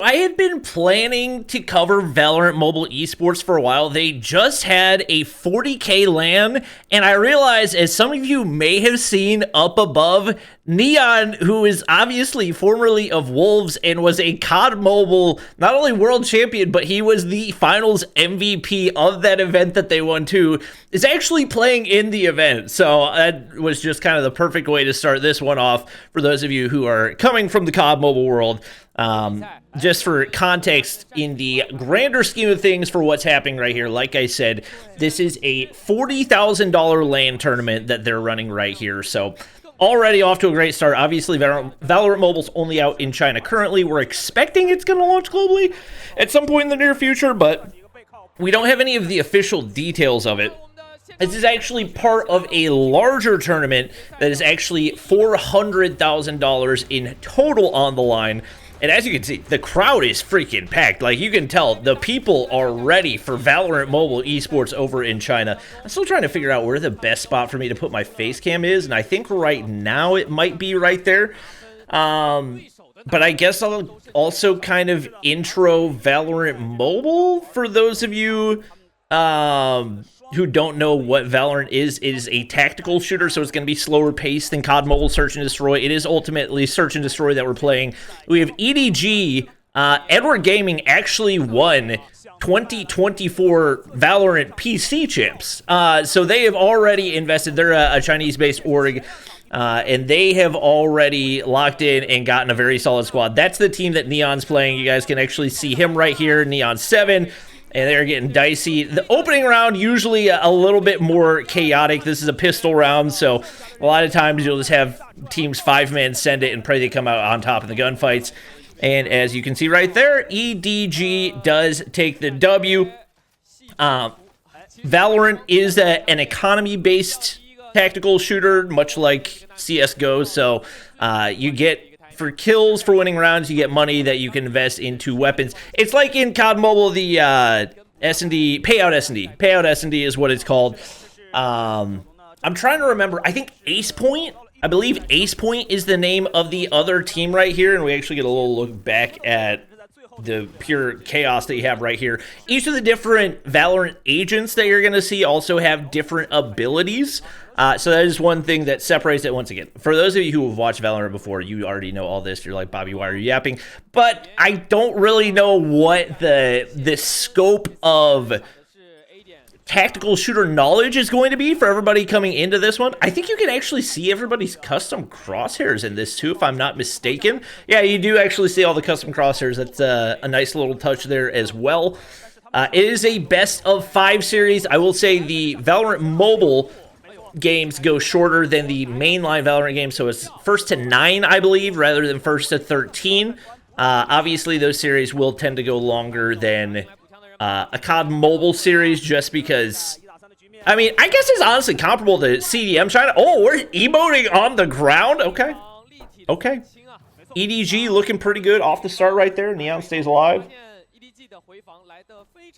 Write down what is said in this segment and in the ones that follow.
I had been planning to cover Valorant mobile esports for a while. They just had a 40K LAN, and I realized, as some of you may have seen up above, Nian, who is obviously formerly of Wolves and was a COD Mobile, not only world champion, but he was the finals MVP of that event that they won too, is actually playing in the event. So that was just kind of the perfect way to start this one off for those of you who are coming from the COD Mobile world. Just for context, in the grander scheme of things for what's happening right here, like I said, this is a $40,000 LAN tournament that they're running right here. So already off to a great start. Obviously, Valorant Mobile's only out in China currently. We're expecting it's going to launch globally at some point in the near future, but we don't have any of the official details of it. This is actually part of a larger tournament that is actually $400,000 in total on the line. And as you can see, the crowd is freaking packed. Like, you can tell the people are ready for Valorant Mobile esports over in China. I'm still trying to figure out where the best spot for me to put my face cam is, and I think right now it might be right there. But I guess I'll also kind of intro Valorant Mobile for those of you who don't know what Valorant is. It is a tactical shooter, so it's going to be slower paced than COD Mobile Search and Destroy. It is ultimately Search and Destroy that we're playing. We have EDG. Edward Gaming actually won 2024 Valorant PC champs. So they have already invested. They're a Chinese-based org. And they have already locked in and gotten a very solid squad. That's the team that Neon's playing. You guys can actually see him right here, Neon 7. And they're getting dicey. The opening round, usually a little bit more chaotic. This is a pistol round, so a lot of times you'll just have teams 5-man send it and pray they come out on top in the gunfights. And as you can see right there, EDG does take the W. Valorant is an economy-based tactical shooter, much like CSGO, so you get... For kills, for winning rounds, you get money that you can invest into weapons. It's like in COD Mobile, the S&D, payout S&D. Payout S&D is what it's called. I'm trying to remember. I think Ace Point, I believe Ace Point is the name of the other team right here. And we actually get a little look back at the pure chaos that you have right here. Each of the different Valorant agents that you're going to see also have different abilities. So that is one thing that separates it once again. For those of you who have watched Valorant before, you already know all this. You're like, Bobby, why are you yapping? But I don't really know what the scope of tactical shooter knowledge is going to be for everybody coming into this one. I think you can actually see everybody's custom crosshairs in this too, if I'm not mistaken. Yeah, you do actually see all the custom crosshairs. That's a nice little touch there as well. It is a best of 5 series. I will say the Valorant Mobile games go shorter than the mainline Valorant games, so it's first to 9, I believe, rather than first to 13. Obviously, those series will tend to go longer than a COD Mobile series, just because, I mean, I guess it's honestly comparable to CDM China. Oh, we're emoting on the ground? Okay. Okay. EDG looking pretty good off the start right there. Neon stays alive.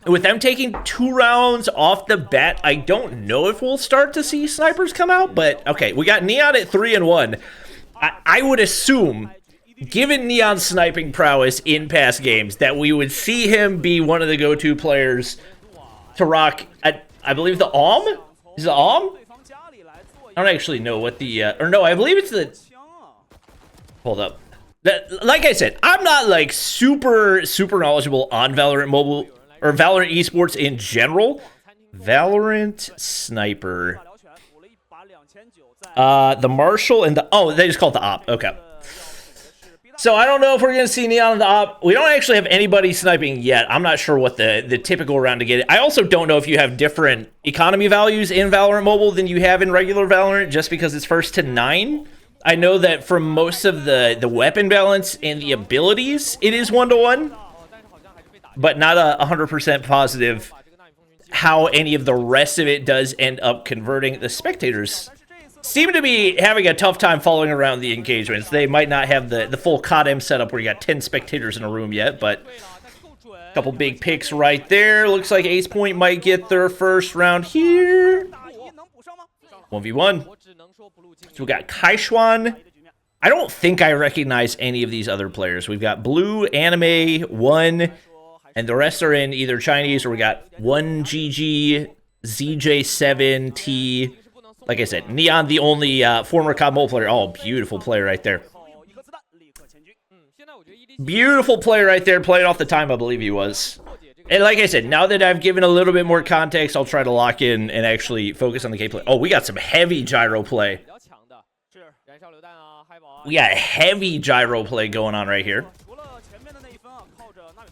With them taking 2 rounds off the bat, I don't know if we'll start to see snipers come out, but okay, we got Neon at 3-1. I would assume, given Neon's sniping prowess in past games, that we would see him be one of the go-to players to rock, I believe, the AWM? Is it AWM? I don't actually know what the, or no, I believe it's the, hold up. Like I said, I'm not like super knowledgeable on Valorant Mobile or Valorant esports in general. Valorant Sniper. The Marshal and the, oh, they just call it the Op. Okay. So I don't know if we're going to see Neon on the Op. We don't actually have anybody sniping yet. I'm not sure what the typical round to get it. I also don't know if you have different economy values in Valorant Mobile than you have in regular Valorant, just because it's first to 9. I know that for most of the weapon balance and the abilities, it is 1-to-1, but not 100% positive how any of the rest of it does end up converting. The spectators seem to be having a tough time following around the engagements. They might not have the full COD-M setup where you got 10 spectators in a room yet, but a couple big picks right there. Looks like Ace Point might get their first round here. 1v1. So we got Kaishuan I don't think I recognize any of these other players. We've got Blue, Anime, One, and the rest are in either Chinese or we got 1GG, ZJ7T. Like I said, Nian, the only former COD Mobile player. Oh, beautiful player right there. Beautiful player right there, playing off the time, I believe he was. And like I said, now that I've given a little bit more context, I'll try to lock in and actually focus on the gameplay. Oh, we got some heavy gyro play. We got heavy gyro play going on right here.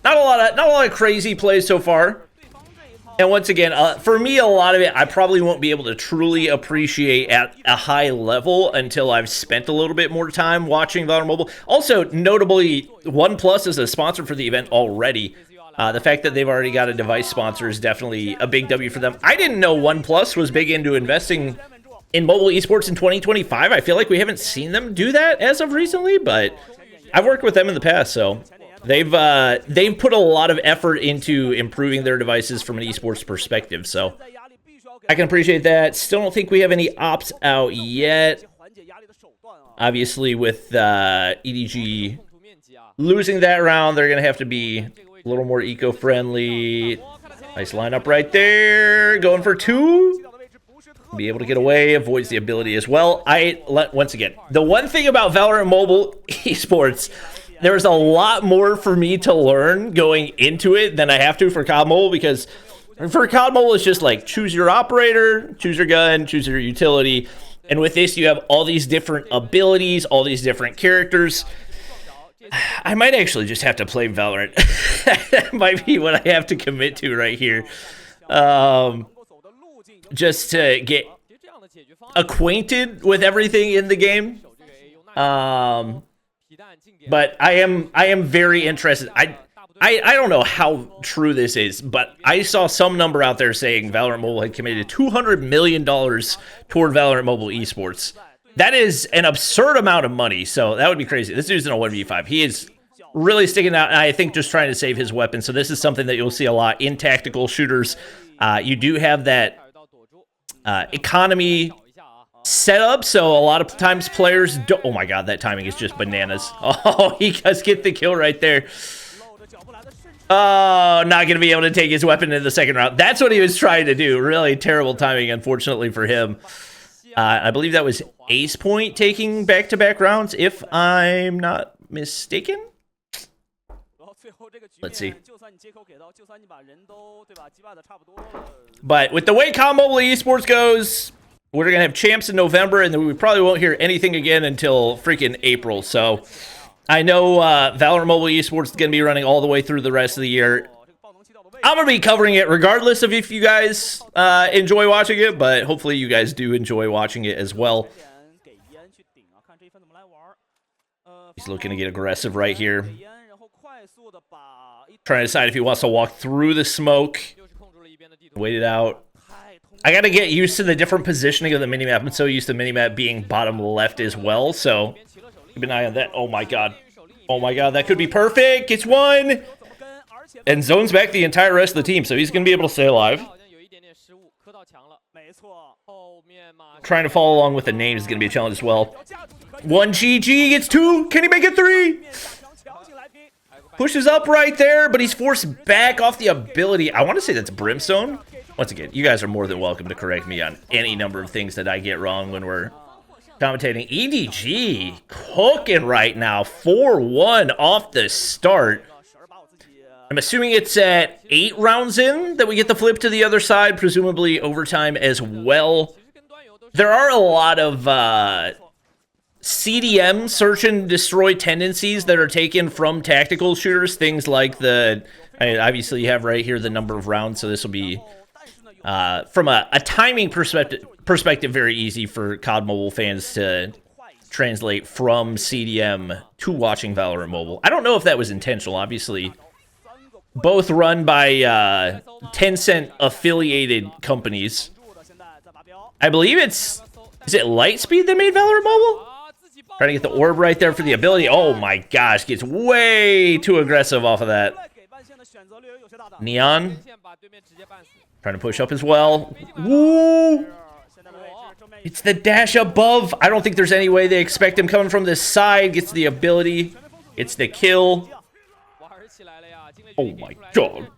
Not a lot of crazy plays so far. And once again, for me, a lot of it, I probably won't be able to truly appreciate at a high level until I've spent a little bit more time watching Valorant Mobile. Also, notably, OnePlus is a sponsor for the event already. The fact that they've already got a device sponsor is definitely a big W for them. I didn't know OnePlus was big into investing in mobile esports in 2025. I feel like we haven't seen them do that as of recently, but I've worked with them in the past, so they've put a lot of effort into improving their devices from an esports perspective, so I can appreciate that. Still don't think we have any ops out yet. Obviously, with EDG losing that round, they're going to have to be a little more eco-friendly. Nice lineup right there. Going for two. Be able to get away, avoids the ability as well. Once again, the one thing about Valorant Mobile esports, there's a lot more for me to learn going into it than I have to for COD Mobile, because for COD Mobile, it's just like choose your operator, choose your gun, choose your utility. And with this, you have all these different abilities, all these different characters. I might actually just have to play Valorant. That might be what I have to commit to right here. Just to get acquainted with everything in the game. But I am very interested. I don't know how true this is, but I saw some number out there saying Valorant Mobile had committed $200 million toward Valorant Mobile esports. That is an absurd amount of money, so that would be crazy. This dude's in a 1v5. He is really sticking out, and I think just trying to save his weapon. So this is something that you'll see a lot in tactical shooters. You do have that economy setup, so a lot of times players don't. Oh my god, that timing is just bananas. Oh, he does get the kill right there. Oh, not gonna be able to take his weapon in the second round. That's what he was trying to do. Really terrible timing, unfortunately for him. I believe that was Ace Point taking back-to-back rounds, if I'm not mistaken. Let's see. But with the way COD Mobile esports goes, we're going to have champs in November, and then we probably won't hear anything again until freaking April. So I know Valorant Mobile esports is going to be running all the way through the rest of the year. I'm going to be covering it regardless of if you guys enjoy watching it, but hopefully you guys do enjoy watching it as well. He's looking to get aggressive right here. Trying to decide if he wants to walk through the smoke. Wait it out. I got to get used to the different positioning of the minimap. I'm so used to the minimap being bottom left as well, so keep an eye on that. Oh my god. Oh my god, that could be perfect. It's one. And zones back the entire rest of the team, so he's going to be able to stay alive. Trying to follow along with the name is going to be a challenge as well. 1GG gets two. Can he make it three? Pushes up right there, but he's forced back off the ability. I want to say that's Brimstone. Once again, you guys are more than welcome to correct me on any number of things that I get wrong when we're commentating. EDG cooking right now. 4-1 off the start. I'm assuming it's at 8 rounds in that we get the flip to the other side, presumably overtime as well. There are a lot of CDM, search and destroy tendencies that are taken from tactical shooters. Things like obviously you have right here the number of rounds, so this will be, from a timing perspective, very easy for COD Mobile fans to translate from CDM to watching Valorant Mobile. I don't know if that was intentional, obviously. Both run by Tencent affiliated companies. I believe is it Lightspeed that made Valorant Mobile? Trying to get the orb right there for the ability. Oh my gosh, gets way too aggressive off of that. Nian trying to push up as well. Woo! It's the dash above. I don't think there's any way they expect him coming from this side. Gets the ability. It's the kill. Oh my god.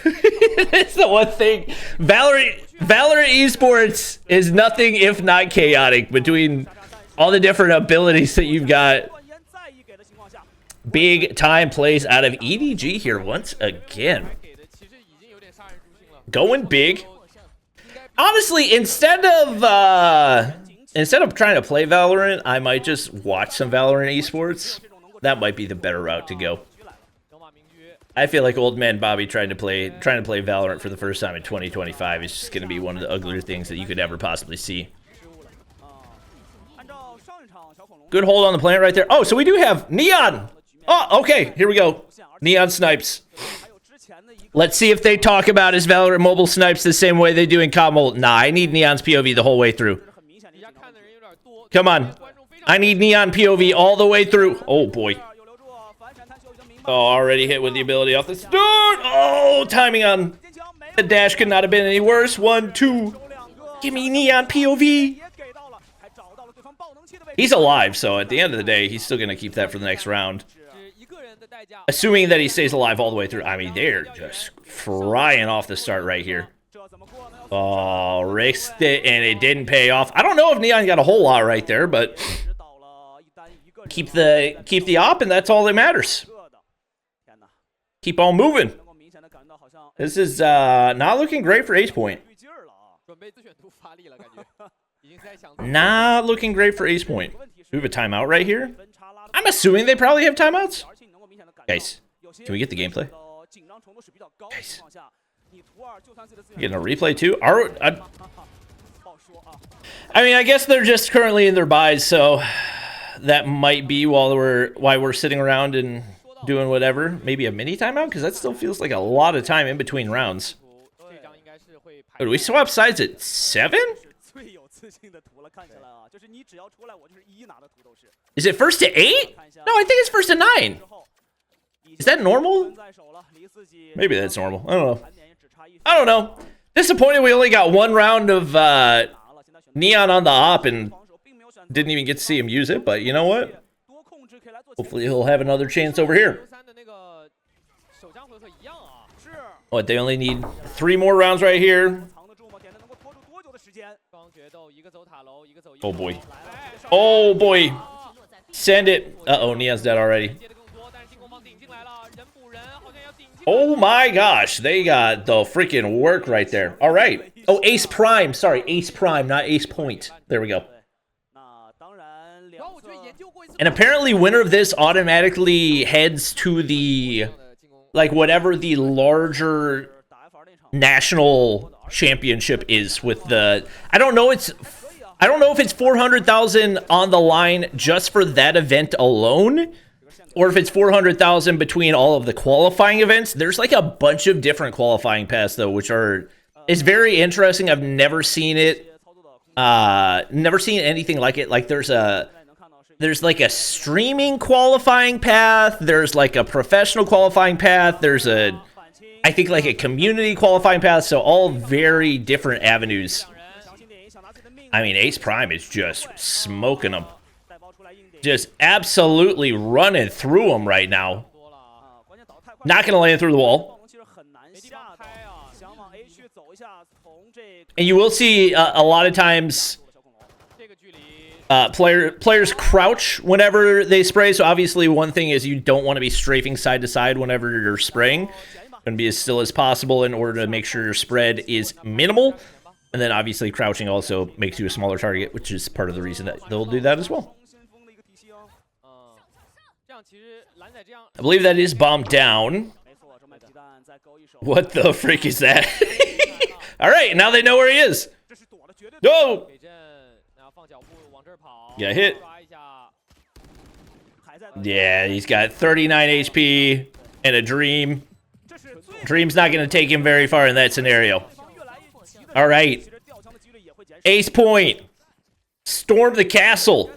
It's the one thing. Valorant esports is nothing if not chaotic between all the different abilities that you've got. Big time plays out of EDG here once again. Going big. Honestly, instead of trying to play Valorant, I might just watch some Valorant esports. That might be the better route to go. I feel like old man Bobby trying to play Valorant for the first time in 2025 is just going to be one of the uglier things that you could ever possibly see. Good hold on the plant right there. Oh, so we do have Nian. Oh, okay. Here we go. Nian snipes. Let's see if they talk about his Valorant mobile snipes the same way they do in COD Mobile. Nah, I need Nian's POV the whole way through. Come on. I need Nian POV all the way through. Oh, boy. Oh, already hit with the ability off the start. Oh, timing on the dash could not have been any worse. 1, 2. Give me Nian POV. He's alive, so at the end of the day, he's still going to keep that for the next round. Assuming that he stays alive all the way through. I mean, they're just frying off the start right here. Oh, risked it, and it didn't pay off. I don't know if Nian got a whole lot right there, but keep the op, and that's all that matters. Keep on moving. This is not looking great for Ace Point. Not looking great for Ace Point. We have a timeout right here. I'm assuming they probably have timeouts. Guys, can we get the gameplay? Guys. Getting a replay too? I mean, I guess they're just currently in their buys, so that might be why we're sitting around and doing whatever. Maybe a mini timeout, because that still feels like a lot of time in between rounds. Oh, do we swap sides at 7? Is it first to 8? No, I think it's first to 9. Is that normal? Maybe that's normal. I don't know. Disappointed we only got one round of Nian on the op and didn't even get to see him use it, but you know what? Hopefully he'll have another chance over here. What, they only need 3 more rounds right here. Oh boy. Oh boy. Send it. Uh-oh, Nian's dead already. Oh my gosh, they got the freaking work right there. All right. Oh, Ace Prime. Sorry, Ace Prime, not Ace Point. There we go. And apparently winner of this automatically heads to the, like, whatever the larger national championship is with the, I don't know if it's 400,000 on the line just for that event alone, or if it's 400,000 between all of the qualifying events. There's like a bunch of different qualifying paths though, which it's very interesting. I've never seen it, never seen anything like it. Like there's like a streaming qualifying path, there's like a professional qualifying path, there's I think like a community qualifying path, so all very different avenues. I mean, Ace Prime is just smoking them. Just absolutely running through them right now. Not going to land through the wall. And you will see a lot of times players crouch whenever they spray. So obviously one thing is you don't want to be strafing side to side whenever you're spraying. Going to be as still as possible in order to make sure your spread is minimal. And then obviously crouching also makes you a smaller target, which is part of the reason that they'll do that as well. I believe that is bombed down. What the freak is that? All right, now they know where he is. Go! Yeah, hit. Yeah, he's got 39 HP and a Dream. Dream's not going to take him very far in that scenario. All right. Ace Point. Storm the castle.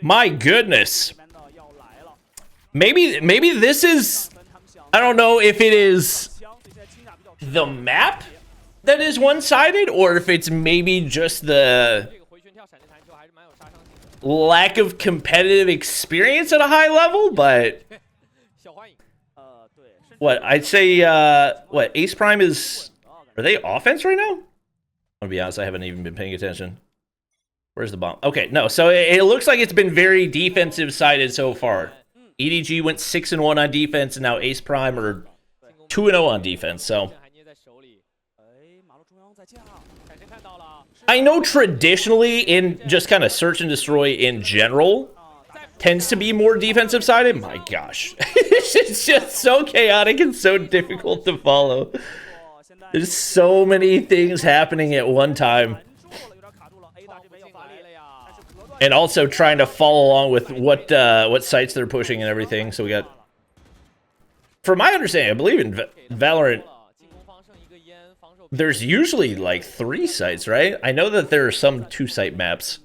My goodness. Maybe this is... I don't know if it is the map that is one-sided, or if it's maybe just the lack of competitive experience at a high level, but what I'd say, what Ace Prime is, are they offense right now? I'm gonna be honest, I haven't even been paying attention. Where's the bomb? Okay, no, so it looks like it's been very defensive-sided so far. EDG went 6-1 on defense, and now Ace Prime are 2-0 on defense, so. I know traditionally in just kind of search and destroy in general tends to be more defensive sided. My gosh. It's just so chaotic and so difficult to follow. There's so many things happening at one time. And also trying to follow along with what sites they're pushing and everything. So we got, from my understanding, I believe in Valorant, there's usually like 3 sites, right? I know that there are some 2-site maps.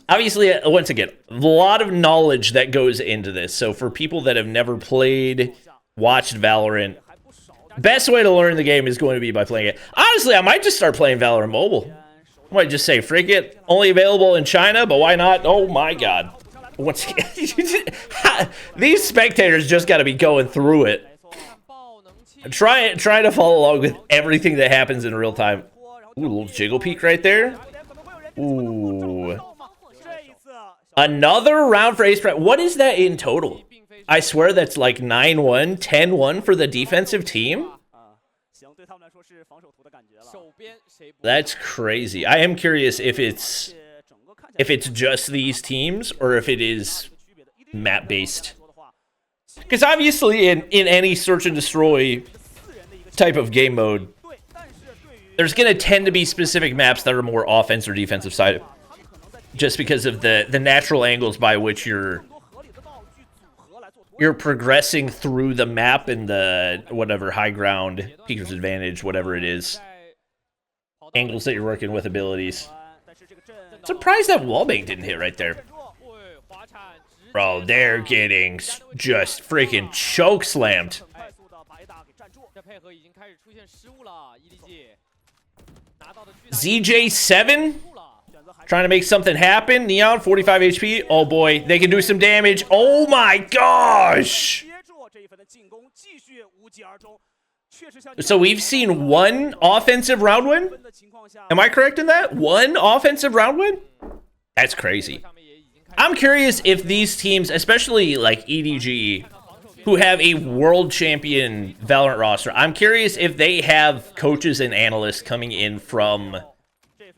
Obviously, once again, a lot of knowledge that goes into this. So for people that have never played, watched Valorant, best way to learn the game is going to be by playing it. Honestly, I might just start playing Valorant Mobile. I might just say, freak it, only available in China, but why not? Oh my god. Once again, these spectators just got to be going through it. Try to follow along with everything that happens in real time. Ooh, a little jiggle peek right there. Ooh. Another round for Ace Prime. What is that in total? I swear that's like 9-1, 10-1 for the defensive team. That's crazy. I am curious if it's just these teams or if it is map-based. Because obviously in any search and destroy type of game mode, there's going to tend to be specific maps that are more offense or defensive sided. Just because of the natural angles by which you're progressing through the map and the whatever high ground, peeker's advantage, whatever it is. Angles that you're working with, abilities. Surprised that wallbang didn't hit right there. Bro, they're getting just freaking choke slammed. ZJ7 trying to make something happen. Nian, 45 HP. Oh boy, they can do some damage. Oh my gosh. So we've seen 1 offensive round win? Am I correct in that? 1 offensive round win? That's crazy. I'm curious if these teams, especially like EDG, who have a world champion Valorant roster, I'm curious if they have coaches and analysts coming in from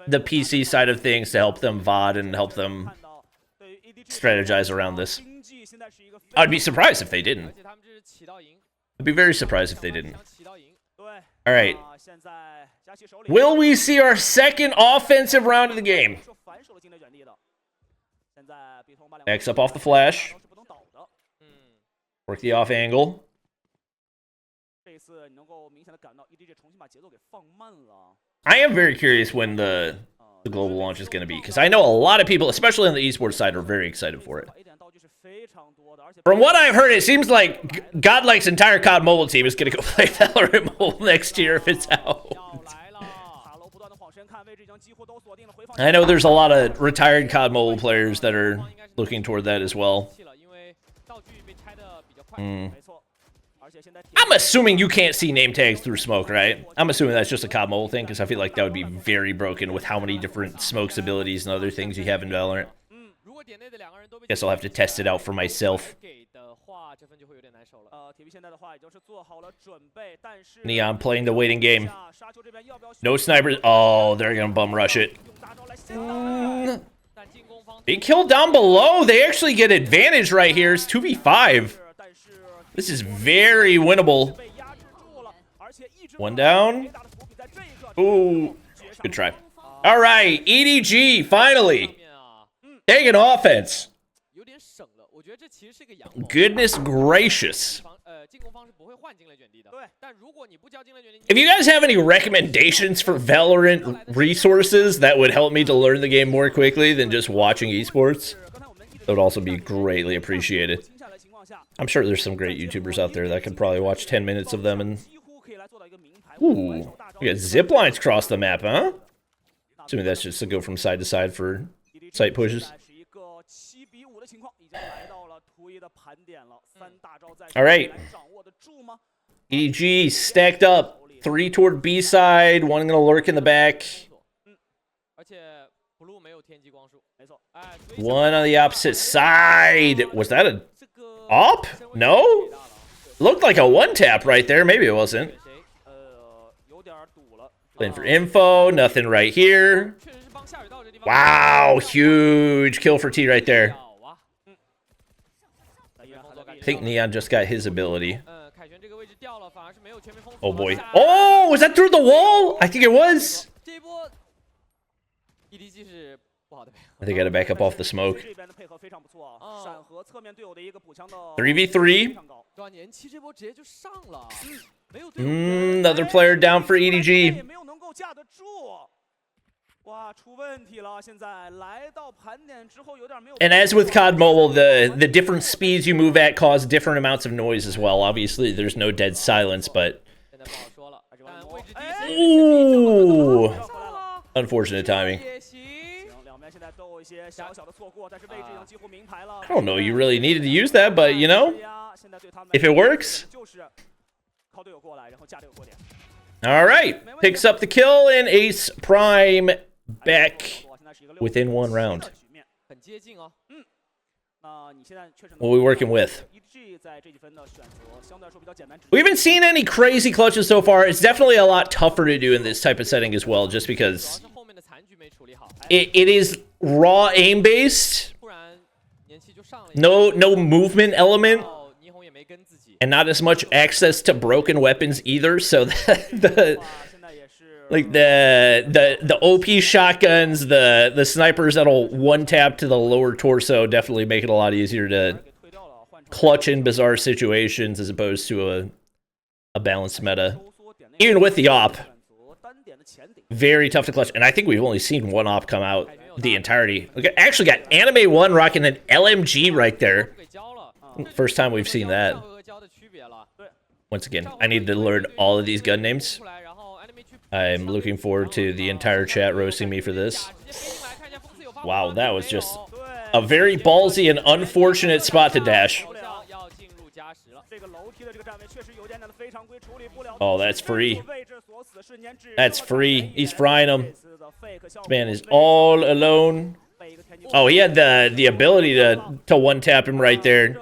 the PC side of things to help them VOD and help them strategize around this. I'd be surprised if they didn't. I'd be very surprised if they didn't. All right. Will we see our second offensive round of the game? X up off the flash. Work the off angle. I am very curious when the global launch is going to be, because I know a lot of people, especially on the esports side, are very excited for it. From what I've heard, it seems like Godlike's entire COD mobile team is going to go play Valorant Mobile next year if it's out. I know there's a lot of retired COD mobile players that are looking toward that as well. I'm assuming you can't see name tags through smoke, right? I'm assuming that's just a COD mobile thing, because I feel like that would be very broken with how many different smokes abilities and other things you have in Valorant. Guess I'll have to test it out for myself. Nian playing the waiting game. No snipers. Oh, they're gonna bum rush it. Big kill down below. They actually get advantage right here. It's 2v5. This is very winnable. One down. Ooh, good try. All right, EDG finally taking offense. Goodness gracious. If you guys have any recommendations for Valorant resources that would help me to learn the game more quickly than just watching esports, that would also be greatly appreciated. I'm sure there's some great YouTubers out there that could probably watch 10 minutes of them and Ooh, we got zip lines across the map, huh? Assuming that's just to go from side to side for site pushes. All right. EDG stacked up. 3 toward B side. 1 gonna lurk in the back. 1 on the opposite side. Was that a op? No? Looked like a 1-tap right there. Maybe it wasn't. Playing for info. Nothing right here. Wow. Huge kill for T right there. I think Nian just got his ability. Oh boy. Oh, was that through the wall? I think it was. I think I gotta back up off the smoke. 3v3. Another player down for EDG. And as with COD Mobile, the different speeds you move at cause different amounts of noise as well. Obviously, there's no dead silence, but... Ooh! Unfortunate timing. I don't know you really needed to use that, but, you know, if it works... Alright, picks up the kill, and Ace Prime back within 1 round. What are we working with? We haven't seen any crazy clutches so far. It's definitely a lot tougher to do in this type of setting as well, just because it is raw aim-based. No movement element. And not as much access to broken weapons either, so the OP shotguns, the snipers that'll 1-tap to the lower torso definitely make it a lot easier to clutch in bizarre situations as opposed to a balanced meta. Even with the op, very tough to clutch. And I think we've only seen 1 op come out the entirety. We actually got Anime 1 rocking an LMG right there. First time we've seen that. Once again, I need to learn all of these gun names. I'm looking forward to the entire chat roasting me for this. Wow, that was just a very ballsy and unfortunate spot to dash. Oh, that's free. That's free. He's frying him. This man is all alone. Oh, he had the ability to 1-tap him right there.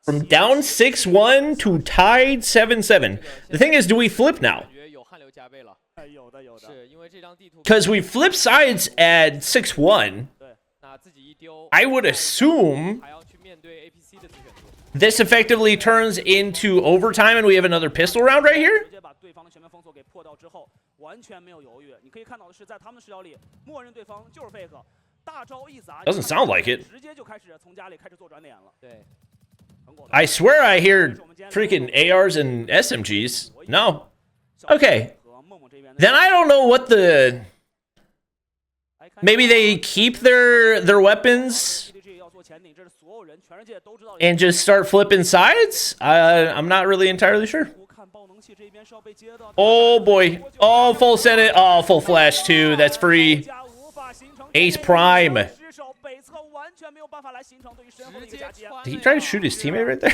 From down 6-1 to tied 7-7. The thing is, do we flip now? Because we flip sides at 6-1. I would assume this effectively turns into overtime and we have another pistol round right here? Doesn't sound like it. I swear I hear freaking ARs and SMGs. No. Okay. Then I don't know what the... Maybe they keep their weapons and just start flipping sides? I'm not really entirely sure. Oh boy. Oh, full Senate. Oh, full flash too. That's free. Ace Prime. Did he try to shoot his teammate right there?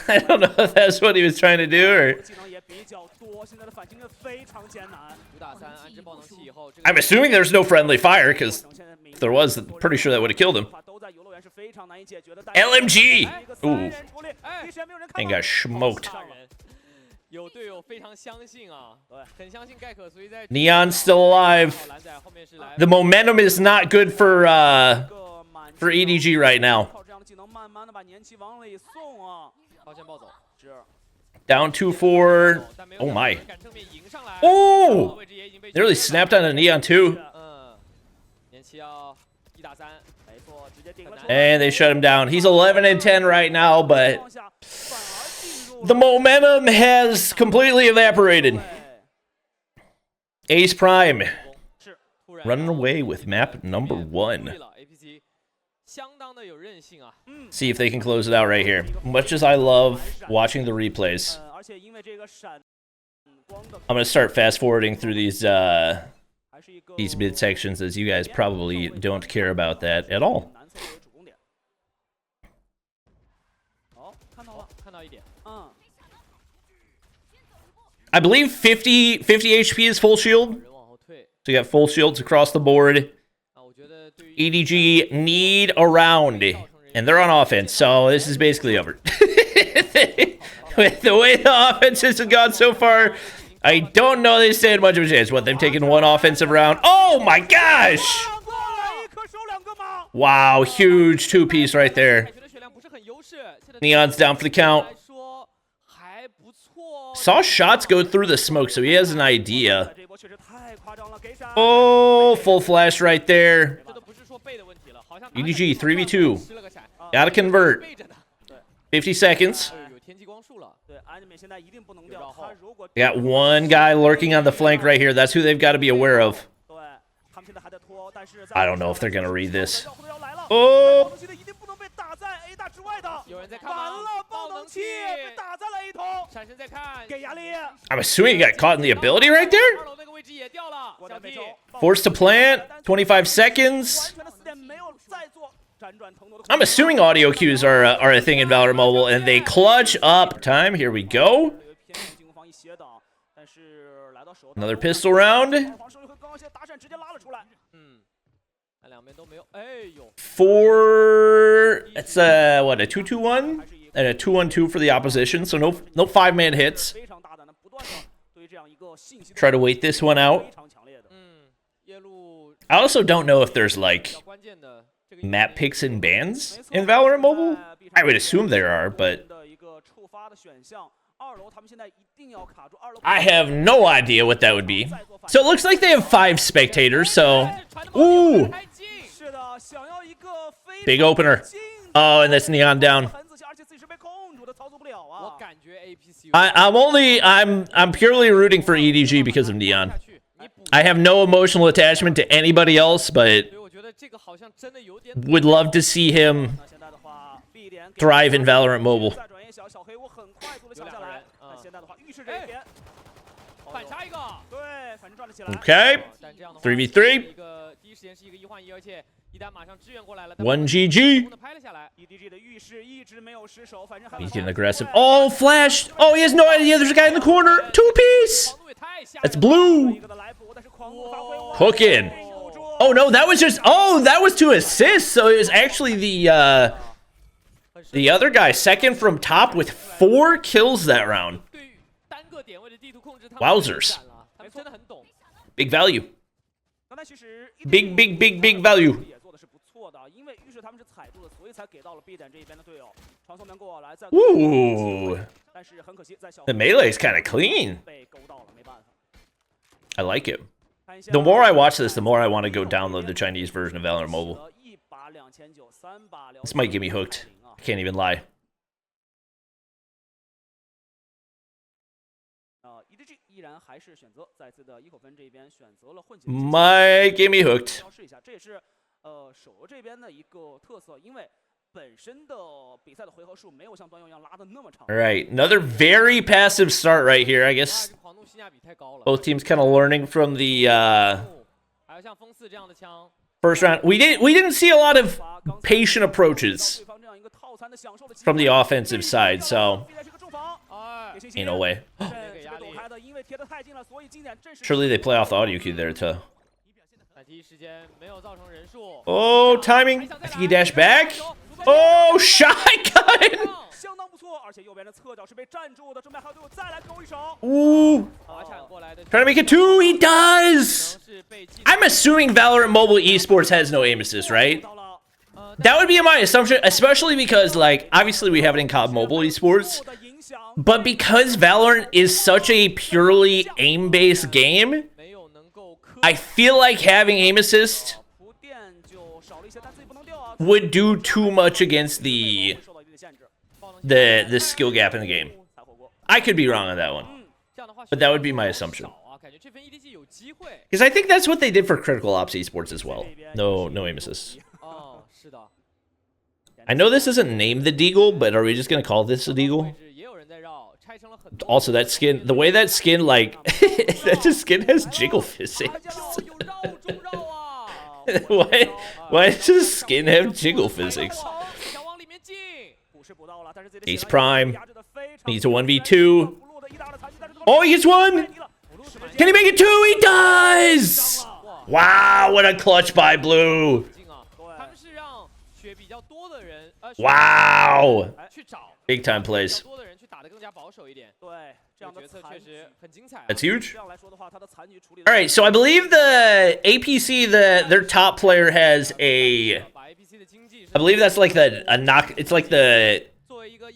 I don't know if that's what he was trying to do or... I'm assuming there's no friendly fire, because if there was, I'm pretty sure that would have killed him. LMG! Ooh. And got smoked. Nian's still alive. The momentum is not good for EDG right now. Down 2-4. Oh my. Oh! They really snapped on a Nian too. And they shut him down. He's 11-10 right now, but the momentum has completely evaporated. Ace Prime running away with map number 1. See if they can close it out right here. Much as I love watching the replays, I'm gonna start fast forwarding through these mid sections, as you guys probably don't care about that at all. I believe 50 HP is full shield. So you got full shields across the board. EDG need a round, and they're on offense, so this is basically over. With the way the offenses have gone so far, I don't know they stand much of a chance. What, they've taken one offensive round? Oh my gosh! Wow, huge two-piece right there. Nian's down for the count. Saw shots go through the smoke, so he has an idea. Oh, full flash right there. EDG 3v2. Gotta convert. 50 seconds. Got one guy lurking on the flank right here. That's who they've got to be aware of. I don't know if they're going to read this. Oh! I'm assuming he got caught in the ability right there? Forced to plant. 25 seconds. I'm assuming audio cues are a thing in Valorant Mobile, and they clutch up time. Here we go. Another pistol round. It's what, a 2-2-1 and a 2-1-2 for the opposition, so no 5-man hits. Try to wait this one out. I also don't know if there's like map picks and bans in Valorant Mobile. I would assume there are, but I have no idea what that would be. So it looks like they have 5 spectators, so ooh. Big opener. Oh, and that's Nian down. I'm purely rooting for EDG because of Nian. I have no emotional attachment to anybody else, but would love to see him thrive in Valorant Mobile. Okay. 3v3. 1 GG. He's getting aggressive. Oh, flash. Oh, he has no idea there's a guy in the corner. 2-piece. That's blue. Hook in. Oh, no, that was just... Oh, that was to assist. So it was actually the other guy, second from top with 4 kills that round. Wowzers. Big value. Big value. Ooh. The melee is kind of clean. I like it. The more I watch this, the more I want to go download the Chinese version of Valorant Mobile. This might get me hooked. I can't even lie. Might get me hooked. Alright, another very passive start right here. I guess both teams kind of learning from the first round. We didn't see a lot of patient approaches from the offensive side, so in a way. Surely they play off the audio cue there too. Oh, timing. I think he dashed back. Oh, shotgun. Ooh. Trying to make it 2. He does. I'm assuming Valorant Mobile Esports has no aim assist, right? That would be my assumption, especially because, like, obviously we have it in COD Mobile Esports. But because Valorant is such a purely aim-based game, I feel like having aim assist would do too much against the skill gap in the game. I could be wrong on that one, but that would be my assumption. Because I think that's what they did for Critical Ops Esports as well. No aim assist. I know this isn't named the Deagle, but are we just going to call this a Deagle? Also, that skin, the way that skin, like, that skin has jiggle physics. Why does this skin have jiggle physics? Ace Prime needs a 1v2. Oh, he gets one! Can he make it two? He does! Wow, what a clutch by Blue! Wow! Big time plays. That's huge. All right, so I believe the APC, their top player has a. I believe that's like a knock. It's like the.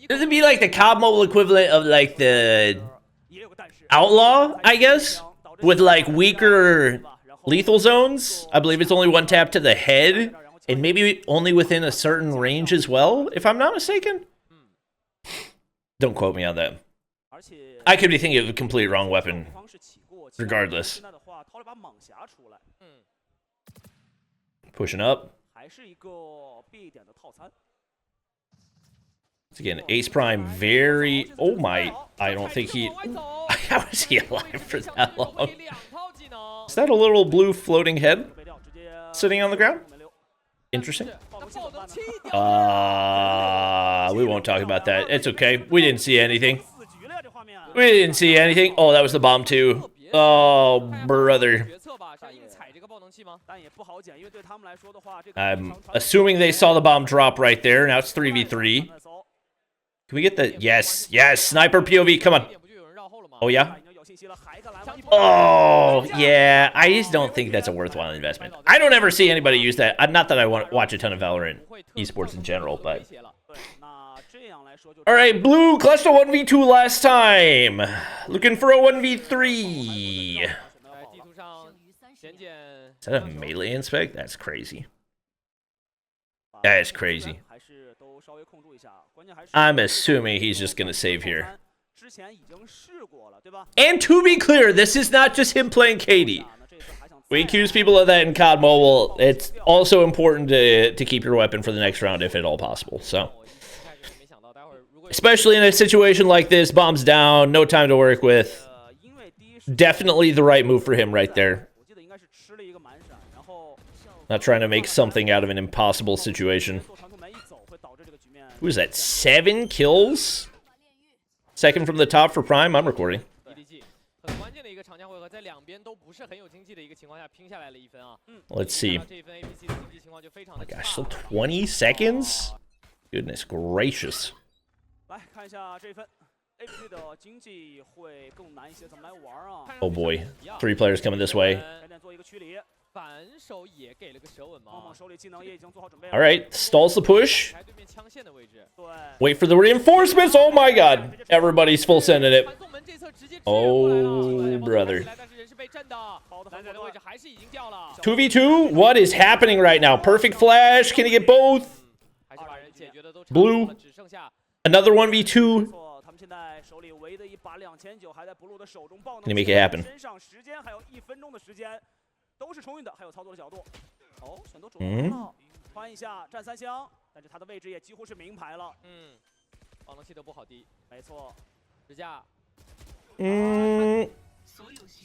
Does it be like the COD Mobile equivalent of like the Outlaw, I guess, with like weaker lethal zones? I believe it's only one tap to the head, and maybe only within a certain range as well, if I'm not mistaken. Don't quote me on that. I could be thinking of a completely wrong weapon, regardless. Pushing up. Once again, Ace Prime very... Oh my... I don't think he... How is he alive for that long? Is that a little blue floating head sitting on the ground? Interesting. We won't talk about that. It's okay. We didn't see anything. We didn't see anything. Oh, that was the bomb too. Oh, brother. I'm assuming they saw the bomb drop right there. Now it's 3v3. Can we get the... Yes, yes, sniper POV, come on. Oh, yeah? Oh, yeah, I just don't think that's a worthwhile investment. I don't ever see anybody use that. Not that I watch a ton of Valorant esports in general, but... All right, Blue clutched a 1v2 last time. Looking for a 1v3. Is that a melee inspect? That's crazy. That is crazy. I'm assuming he's just going to save here. And to be clear, this is not just him playing Katie. We accuse people of that in COD Mobile. It's also important to keep your weapon for the next round if at all possible. So, especially in a situation like this, bombs down, no time to work with. Definitely the right move for him right there. Not trying to make something out of an impossible situation. Who is that? 7 kills? Second from the top for Prime. I'm recording. Let's see. Oh my gosh, still 20 seconds? Goodness gracious. Oh boy. 3 players coming this way. Alright, stalls the push. Wait for the reinforcements. Oh my god. Everybody's full sending it. Oh, brother. 2v2? What is happening right now? Perfect flash. Can he get both? Blue. Another 1v2. Can he make it happen?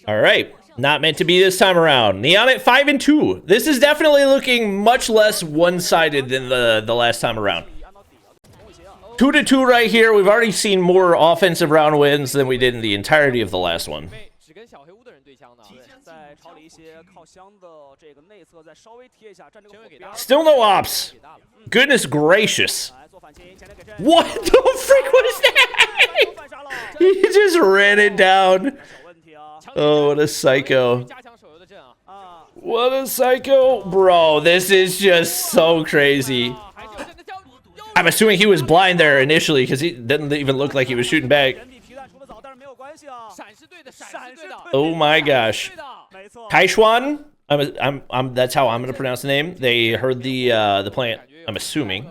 All right, not meant to be this time around. Nian at 5-2. This is definitely looking much less one-sided than the last time around. 2-2 right here. We've already seen more offensive round wins than we did in the entirety of the last one. Still no ops. Goodness gracious. What the frick was that? He just ran it down. Oh, what a psycho. What a psycho. Bro, this is just so crazy. I'm assuming he was blind there initially because he didn't even look like he was shooting back. Oh my gosh. Kaishuan, that's how I'm gonna pronounce the name. They heard the plant, I'm assuming.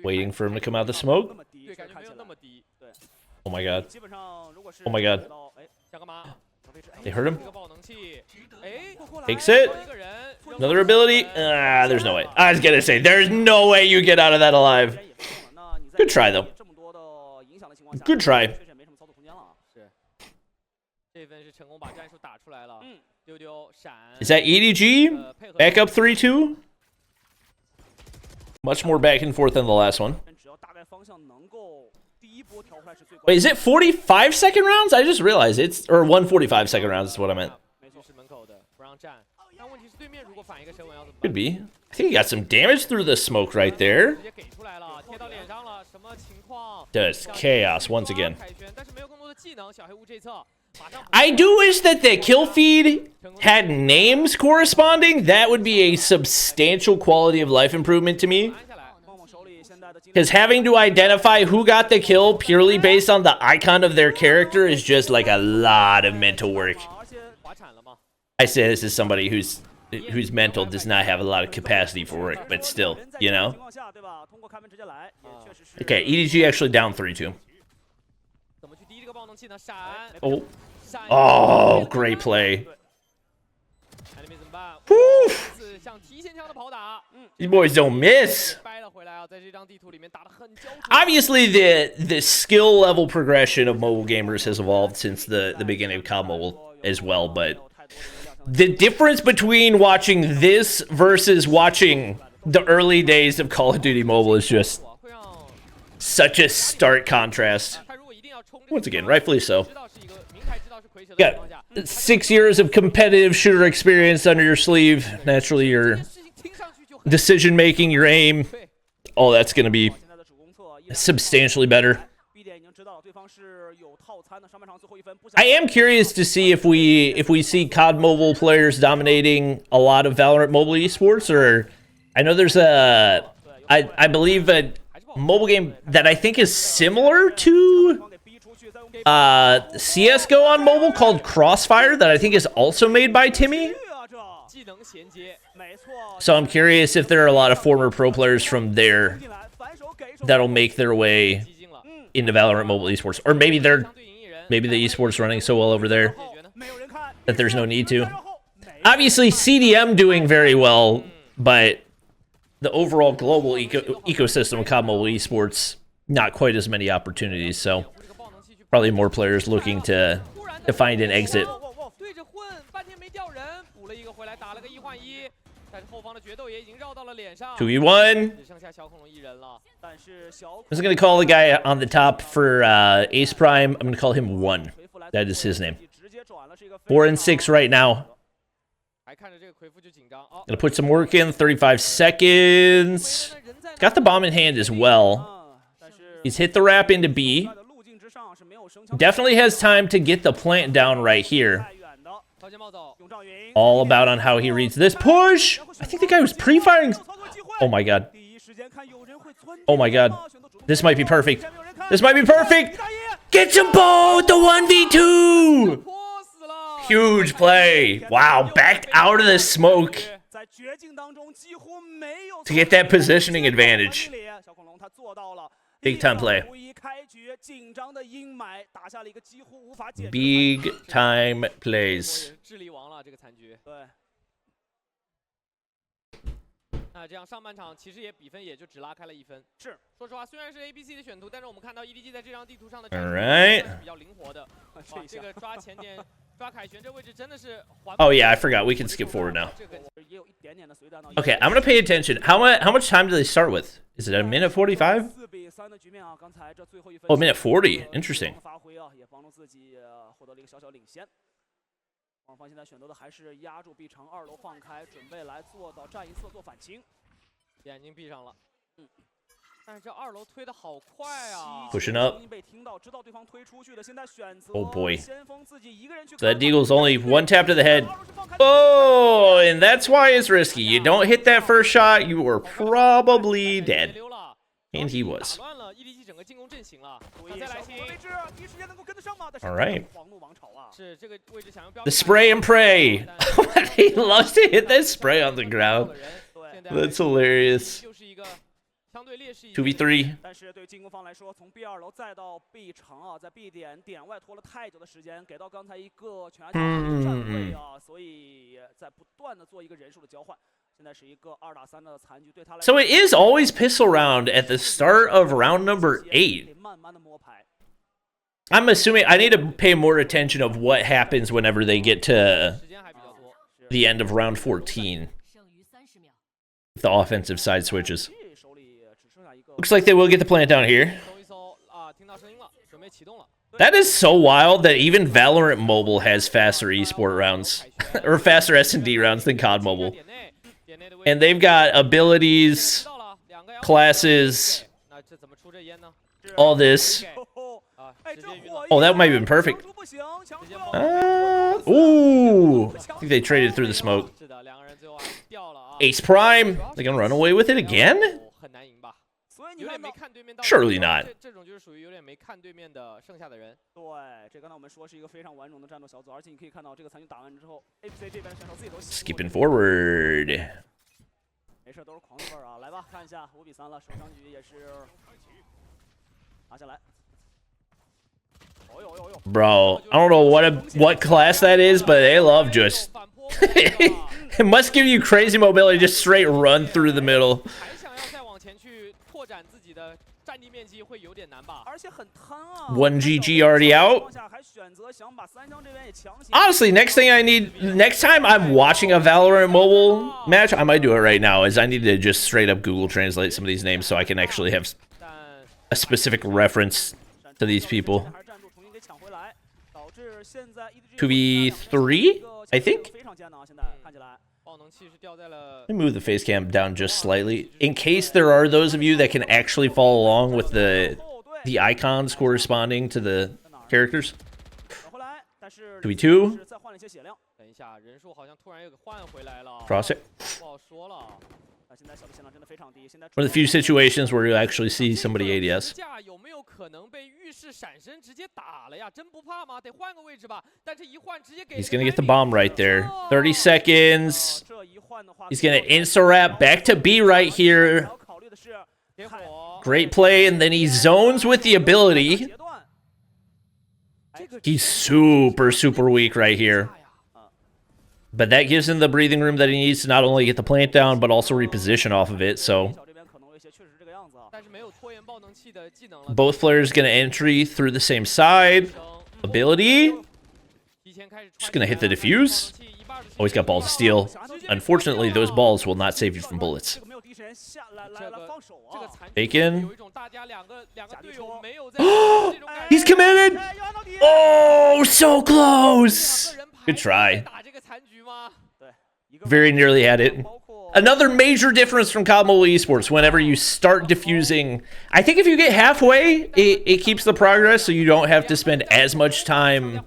Waiting for him to come out of the smoke. Oh my god. Oh my god. They hurt him. Takes it. Another ability. There's no way. I was gonna say, there's no way you get out of that alive. Good try, though. Good try. Is that EDG? Back up 3-2? Much more back and forth than the last one. Wait, is it 45-second rounds? I just realized it's... Or 145-second rounds is what I meant. Could be. I think he got some damage through the smoke right there. Does chaos once again. I do wish that the kill feed had names corresponding. That would be a substantial quality of life improvement to me. Because having to identify who got the kill purely based on the icon of their character is just like a lot of mental work. I say this as somebody whose mental does not have a lot of capacity for work, but still, you know? Okay, EDG actually down 3-2. Oh. Oh, great play. Woo. These boys don't miss. Obviously, the skill level progression of mobile gamers has evolved since the beginning of COD Mobile as well, but the difference between watching this versus watching the early days of Call of Duty Mobile is just such a stark contrast. Once again, rightfully so. Got 6 years of competitive shooter experience under your sleeve. Naturally, your decision making, your aim, all that's going to be substantially better. I am curious to see if we see COD Mobile players dominating a lot of Valorant Mobile esports, or I know there's I believe a mobile game that I think is similar to CSGO on mobile called Crossfire that I think is also made by Timmy. So I'm curious if there are a lot of former pro players from there that'll make their way into Valorant Mobile esports, or maybe the esports running so well over there that there's no need to. Obviously, CDM doing very well, but the overall global ecosystem of COD Mobile esports, not quite as many opportunities. So probably more players looking to find an exit. 2v1. I was going to call the guy on the top for Ace Prime. I'm going to call him 1. That is his name. 4 and 6 right now. Gonna put some work in. 35 seconds. Got the bomb in hand as well. He's hit the wrap into B. Definitely has time to get the plant down right here. All about on how he reads this push. I think the guy was pre-firing. Oh my god. Oh my god. This might be perfect. This might be perfect. Get them both. The 1v2. Huge play. Wow. Backed out of the smoke to get that positioning advantage. Big time play. Big time plays. 那这样上半场其实也比分也就只拉开了1分。是，说实话，虽然是 ABC 的选图，但是我们看到 EDG 在这张地图上的战术是比较灵活的。这个抓前点、抓凯旋这位置真的是。Oh yeah, I forgot. We can skip forward now. Okay, I'm gonna pay attention. How much time do they start with? Is it a minute 45? Oh, minute 40. Interesting. 方现在选择的还是压住 B 城2楼放开，准备来做到战一侧做反清，眼睛闭上了。但是这2楼推的好快啊 ！Pushing up. Oh boy. So that Deagle's only 1 tap to the head. Oh, and that's why it's risky. You don't hit that first shot, you are probably dead. And he was. All right. The spray and pray. He loves to hit that spray on the ground. That's hilarious. 2v3. 但是对进攻方来说，从 B 2楼再到 B 城啊，在 B 点外拖了太久的时间，给到刚才一个全压站位啊，所以在不断的做一个人数的交换。现在是一个2打3的残局，对他来 So it is always pistol round at the start of round number 8. 慢慢的摸牌。 I'm assuming I need to pay more attention of what happens whenever they get to the end of round 14. The offensive side switches. Looks like they will get the plant down here. That is so wild that even Valorant Mobile has faster esport rounds. Or faster S&D rounds than COD Mobile. And they've got abilities, classes, all this. Oh, that might have been perfect. Ooh. I think they traded through the smoke. Ace Prime. They gonna run away with it again? Surely not. Skipping forward. Bro, I don't know what class that is, but they love just... It must give you crazy mobility, just straight run through the middle. 1 GG already out. Honestly, next time I'm watching a Valorant mobile match, I might do it right now, is I need to just straight up Google translate some of these names so I can actually have a specific reference to these people. 2v3, I think? Let me move the face cam down just slightly, in case there are those of you that can actually follow along with the icons corresponding to the characters. 2v2. Cross it. One of the few situations where you actually see somebody ADS. He's gonna get the bomb right there. 30 seconds. He's gonna insta-wrap back to B right here. Great play, and then he zones with the ability. He's super, super weak right here. But that gives him the breathing room that he needs to not only get the plant down, but also reposition off of it, so... Both players gonna entry through the same side. Ability. Just gonna hit the defuse. Oh, he's got balls of steel. Unfortunately, those balls will not save you from bullets. Bacon. He's committed! Oh, so close! Good try. Very nearly had it. Another major difference from COD Mobile Esports, whenever you start diffusing, I think if you get halfway, it keeps the progress so you don't have to spend as much time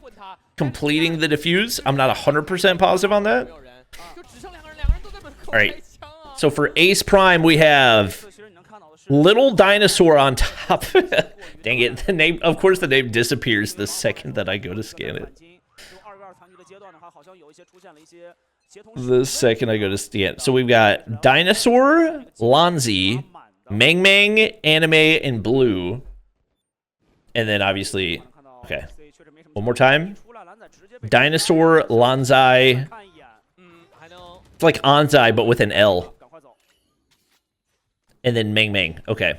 completing the defuse. I'm not 100% positive on that. Alright, so for Ace Prime, we have Little Dinosaur on top. Dang it, the name, of course the name disappears the second that I go to scan it. The second I go to scan. So we've got Dinosaur, Lanzi, Mang Mang, Anime, and Blue. And then obviously, okay. One more time. Dinosaur, Lanzai. It's like Anzai, but with an L. And then Mang Mang. Okay.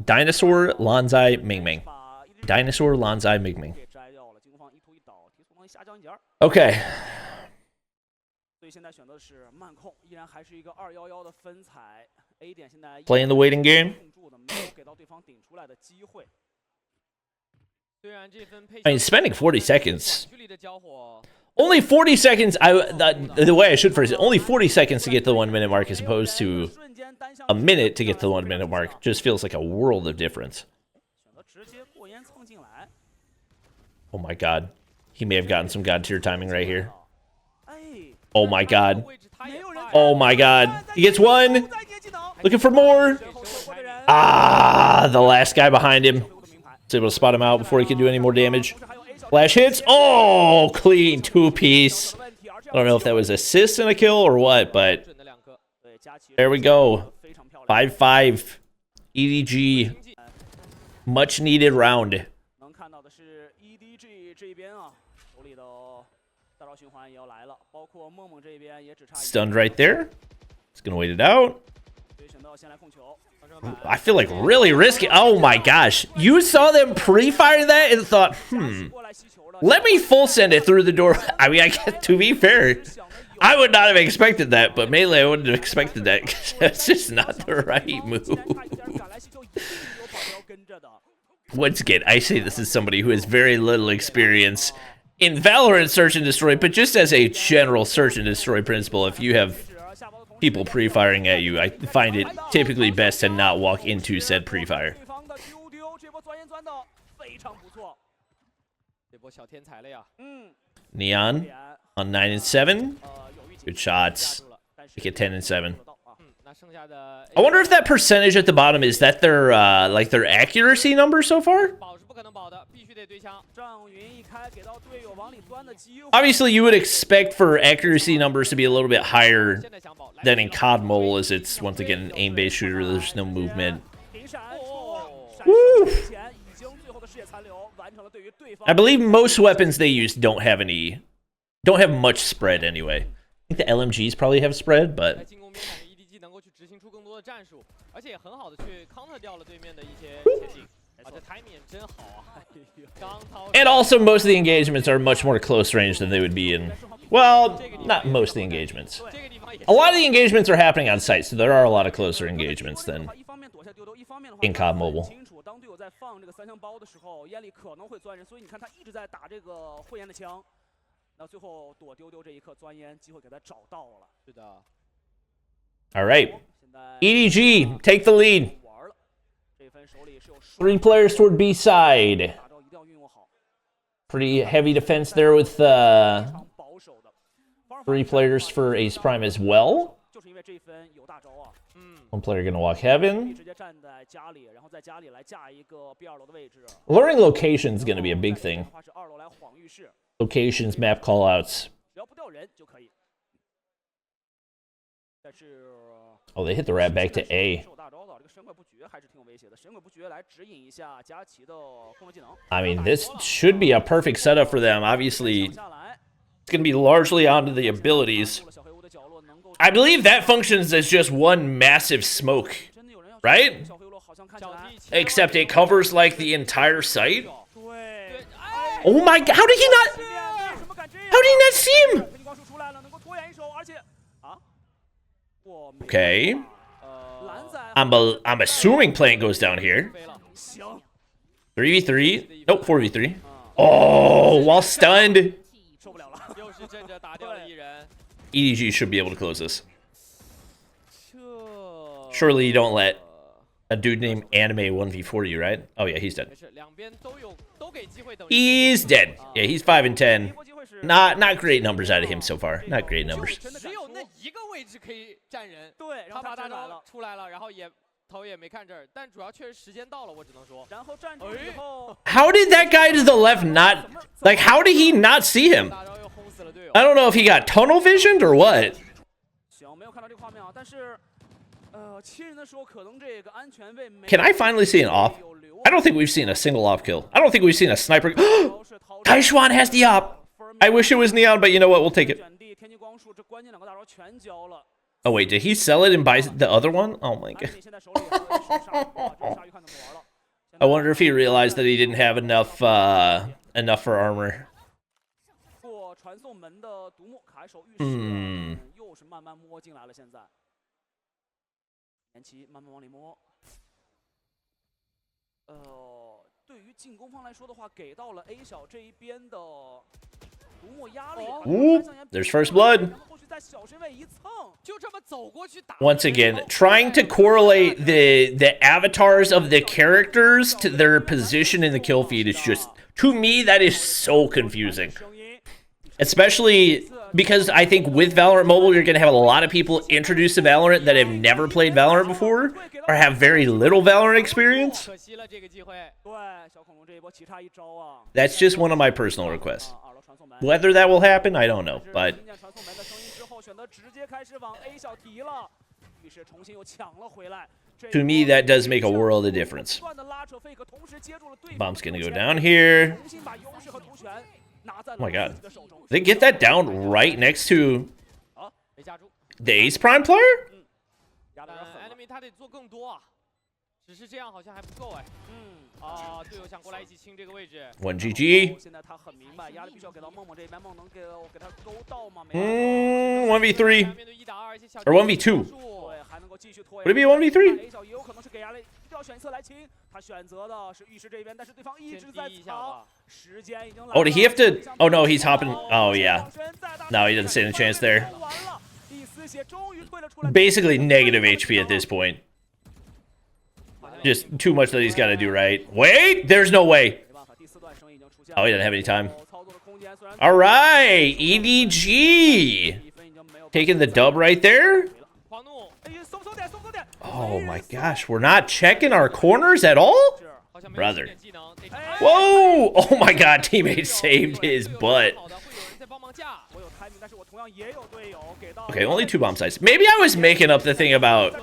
Dinosaur, Lanzai, Mang Mang. Dinosaur, Lanzai, Mang Mang. Okay. Playing the waiting game. I mean, spending 40 seconds. Only 40 seconds. The way I should phrase it, only 40 seconds to get to the 1 minute mark as opposed to a minute to get to the 1 minute mark. Just feels like a world of difference. Oh my god. He may have gotten some god tier timing right here. Oh my god. Oh my god. He gets one. Looking for more. Ah, the last guy behind him. Was able to spot him out before he could do any more damage. Flash hits. Oh, clean 2-piece. I don't know if that was assist and a kill or what, but there we go. 5-5. EDG much needed round. 能看到的是 EDG 这边啊，手里的大招循环也要来了，包括梦梦这边也只差。Stunned right there. He's gonna wait it out. 选到先来控球。 I feel like really risky. Oh my gosh. You saw them pre-fire that and thought, let me full send it through the door. I mean, I guess, to be fair, I would not have expected that, but Melee, I wouldn't have expected that because that's just not the right move. Once again, I say this is somebody who has very little experience in Valorant search and destroy, but just as a general search and destroy principle, if you have people pre-firing at you, I find it typically best to not walk into said pre-fire. Nian on 9 and 7. Good shots. Make it 10 and 7. I wonder if that percentage at the bottom is that their like their accuracy number so far? Obviously, you would expect for accuracy numbers to be a little bit higher than in COD Mobile, as it's once again an aim-based shooter. There's no movement. Woo! I believe most weapons they use don't have much spread anyway. I think the LMGs probably have spread, but. And also, most of the engagements are much more close range than they would be in. Well, not most of the engagements. A lot of the engagements are happening on site, so there are a lot of closer engagements than in COD Mobile. All right, EDG take the lead. 3 players toward B side. Pretty heavy defense there with 3 players for Ace Prime as well. 1 player gonna walk heaven. Learning locations is gonna be a big thing. Locations, map callouts. Oh, they hit the rat back to A. I mean, this should be a perfect setup for them. Obviously, it's going to be largely onto the abilities. I believe that functions as just one massive smoke, right? Except it covers, like, the entire site. Oh my god, how did he not see him? Okay. I'm assuming plant goes down here. 3v3. Nope, 4v3. Oh, while stunned. EDG should be able to close this. Surely you don't let a dude named Anime 1v4 you, right? Oh yeah, he's dead. He's dead. Yeah, he's 5 and 10. Not great numbers out of him so far. Not great numbers. How did that guy to the left not... Like, how did he not see him? I don't know if he got tunnel visioned or what. Can I finally see an op? I don't think we've seen a single op kill. I don't think we've seen a sniper... Taishuan has the op! I wish it was Neon, but you know what? We'll take it. Oh, wait. Did he sell it and buy the other one? Oh, my god. I wonder if he realized that he didn't have enough for armor. Ooh, there's first blood. Once again, trying to correlate the avatars of the characters to their position in the kill feed is just, to me, that is so confusing. Especially because I think with Valorant Mobile, you're going to have a lot of people introduced to Valorant that have never played Valorant before or have very little Valorant experience. That's just one of my personal requests. Whether that will happen, I don't know, but... To me, that does make a world of difference. Bomb's gonna go down here. Oh my god. They get that down right next to the Ace Prime player? enemy 他得做更多啊，只是这样好像还不够哎。队友想过来一起清这个位置。1 GG。现在他很明白，压力必须要给到梦梦这边，梦能给他勾到吗？1v3 or 1v2? 对，还能够继续拖。Would it be 1v3? 也有可能是给压力，一定要选一侧来清。他选择的是浴室这边，但是对方一直在藏，时间已经来了。Oh, did he have to? Oh no, he's hopping. Oh yeah. No, he doesn't stand a chance there. Basically negative HP at this point. Just too much that he's got to do right. Wait, there's no way. Oh, he doesn't have any time. All right, EDG taking the dub right there. Oh my gosh, we're not checking our corners at all? Brother. Whoa! Oh my god, teammate saved his butt. Okay, only 2 bomb sites. Maybe I was making up the thing about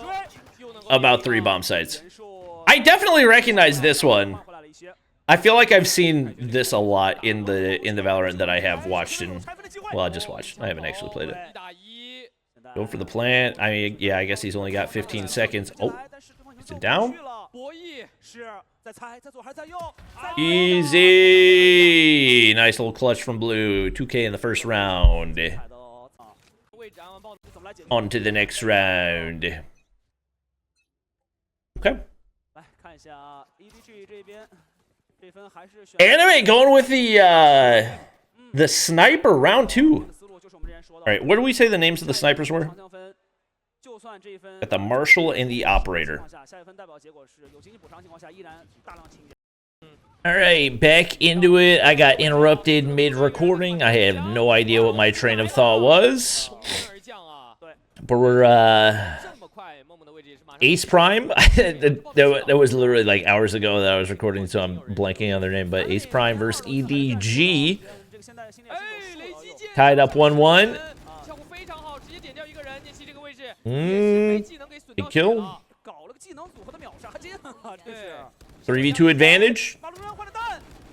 3 bomb sites. I definitely recognize this one. I feel like I've seen this a lot in the Valorant that I have watched and well, I just watched. I haven't actually played it. Go for the plant. I mean, yeah, I guess he's only got 15 seconds. Oh, is it down? Easy. Nice little clutch from Blue. 2K in the first round. On to the next round. Okay. Anime going with the sniper round 2. All right, what do we say the names of the snipers were? At the Marshal and the Operator. All right, back into it. I got interrupted mid-recording. I have no idea what my train of thought was. But we're, Ace Prime. that was literally like hours ago that I was recording, so I'm blanking on their name. But Ace Prime versus EDG. Tied up 1-1. Big kill. 3v2 advantage.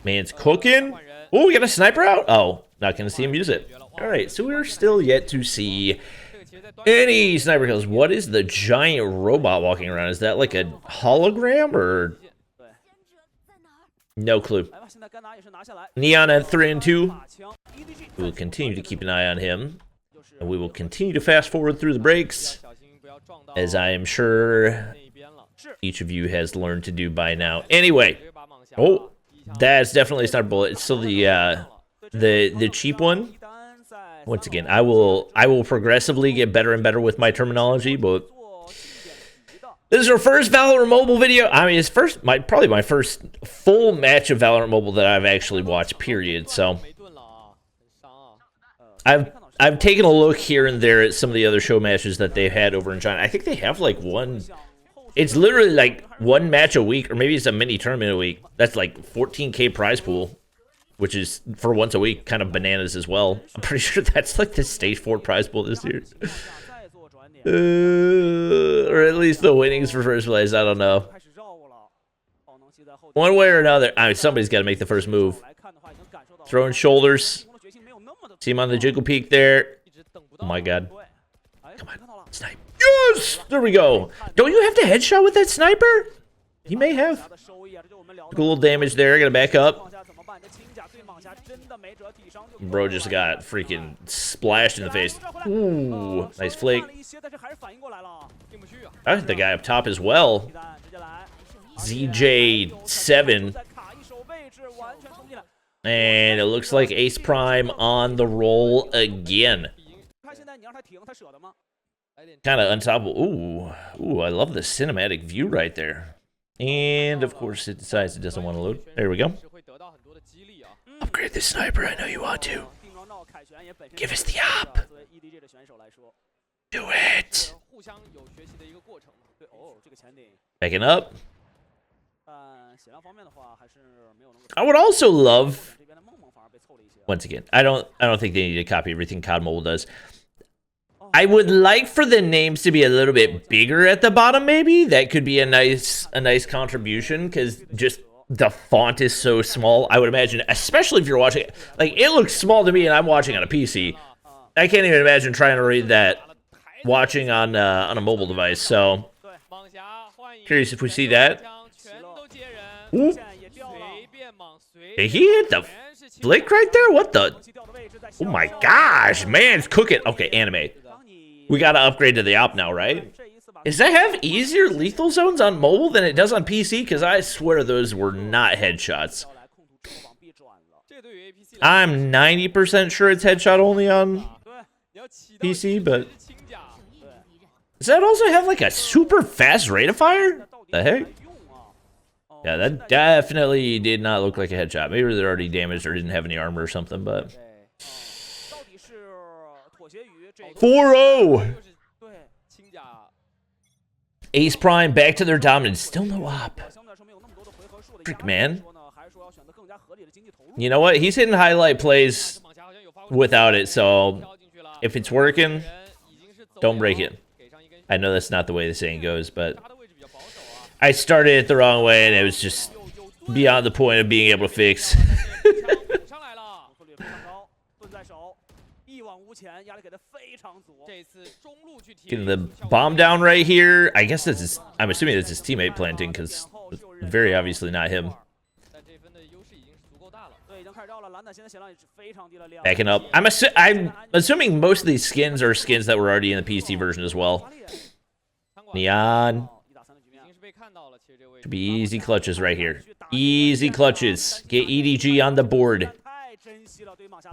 Man's cooking. Oh, we got a sniper out. Oh, not going to see him use it. All right, so we're still yet to see any sniper kills. What is the giant robot walking around? Is that like a hologram or? No clue. Nian at 3-2. We will continue to keep an eye on him. And we will continue to fast forward through the breaks, as I am sure each of you has learned to do by now. Anyway, oh, that's definitely a sniper bullet. It's still the cheap one. Once again, I will progressively get better and better with my terminology, but this is our first Valorant Mobile video. I mean, it's probably my first full match of Valorant Mobile that I've actually watched, period. So I've taken a look here and there at some of the other show matches that they've had over in China. I think they have like one. It's literally like one match a week, or maybe it's a mini tournament a week. That's like 14K prize pool, which is for once a week, kind of bananas as well. I'm pretty sure that's like the stage 4 prize pool this year. Or at least the winnings for first place. I don't know. One way or another, I mean, somebody's got to make the first move. Throwing shoulders. See him on the jiggle peak there. Oh my god. Come on, snipe. Yes! There we go. Don't you have to headshot with that sniper? He may have. Took a little damage there. Gotta back up. Bro just got freaking splashed in the face. Ooh, nice flake. I think the guy up top as well. ZJ7. And it looks like Ace Prime on the roll again. Kind of unstoppable. Ooh, I love the cinematic view right there. And of course it decides it doesn't want to load. There we go. Upgrade the sniper, I know you want to. Give us the op. Do it. Backing up. I would also love, once again, I don't think they need to copy everything COD Mobile does. I would like for the names to be a little bit bigger at the bottom, maybe. That could be a nice contribution, because just the font is so small. I would imagine, especially if you're watching it, like, it looks small to me and I'm watching on a PC. I can't even imagine trying to read that watching on a mobile device. So curious if we see that. Ooh. Did he hit the flick right there? What the? Oh my gosh, man, it's cooking. Okay, anime. We gotta upgrade to the op now, right? Does that have easier lethal zones on mobile than it does on PC? Because I swear those were not headshots. I'm 90% sure it's headshot only on PC, but... Does that also have like a super fast rate of fire? The heck? Yeah, that definitely did not look like a headshot. Maybe they're already damaged or didn't have any armor or something, but... 4-0! Ace Prime back to their dominance. Still no op. Frick, man. You know what? He's hitting highlight plays without it, so if it's working, don't break it. I know that's not the way the saying goes, but I started it the wrong way, and it was just beyond the point of being able to fix. Getting the bomb down right here. I guess this is, I'm assuming it's his teammate planting, because it's very obviously not him. Backing up. I'm assuming most of these skins are skins that were already in the PC version as well. Nian. Should be easy clutches right here. Easy clutches. Get EDG on the board.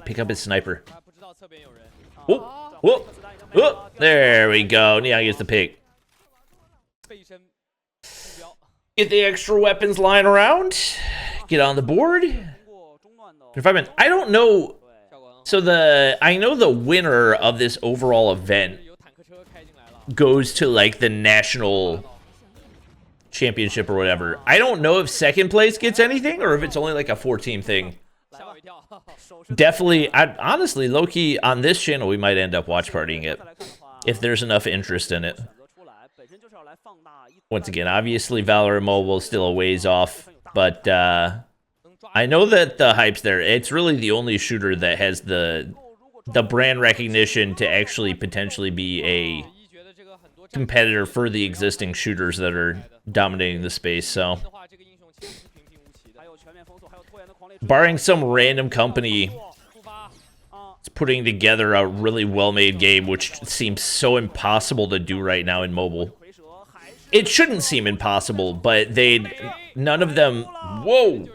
Pick up his sniper. Whoop, whoop, whoop. There we go. Nian gets the pick. Get the extra weapons lying around. Get on the board. I don't know. So I know the winner of this overall event goes to like the national championship or whatever. I don't know if second place gets anything or if it's only like a 4-team thing. Definitely, honestly, low-key, on this channel, we might end up watch partying it if there's enough interest in it. Once again, obviously, Valorant Mobile is still a ways off, but I know that the hype's there. It's really the only shooter that has the brand recognition to actually potentially be a competitor for the existing shooters that are dominating the space, so... Barring some random company putting together a really well-made game, which seems so impossible to do right now in mobile. It shouldn't seem impossible, but none of them... Whoa!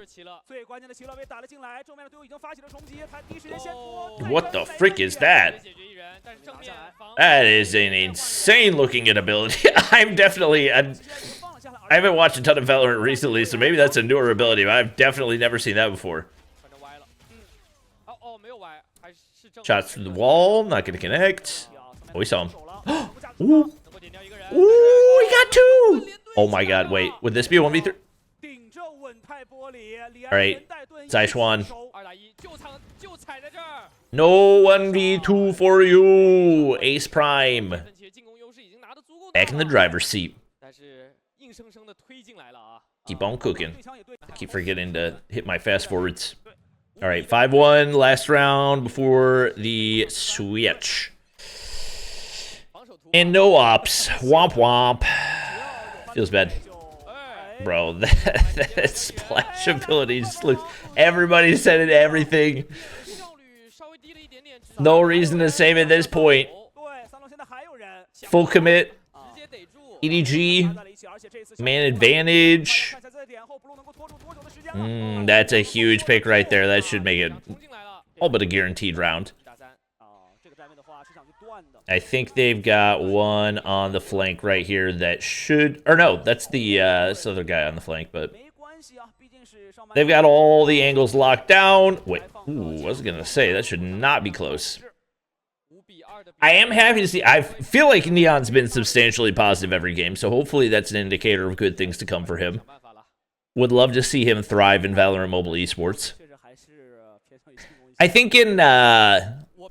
What the frick is that? That is an insane-looking ability. I haven't watched a ton of Valorant recently, so maybe that's a newer ability, but I've definitely never seen that before. Shots through the wall, not gonna connect. Oh, we saw him. Ooh. Ooh, he got 2! Oh my god, wait. Would this be a 1v3? Alright, Zaichuan. No 1v2 for you, Ace Prime. Back in the driver's seat. Keep on cooking. I keep forgetting to hit my fast forwards. Alright, 5-1, last round before the switch. And no ops. Womp womp. Feels bad. Bro, that splash ability just looks... Everybody said it, everything. No reason to save at this point. Full commit. EDG. Man advantage. That's a huge pick right there. That should make it all but a guaranteed round. I think they've got one on the flank right here that should... Or no, that's the this other guy on the flank, but... They've got all the angles locked down. Wait, ooh, I was going to say, that should not be close. I am happy to see... I feel like Nian's been substantially positive every game, so hopefully that's an indicator of good things to come for him. Would love to see him thrive in Valorant Mobile Esports. I think in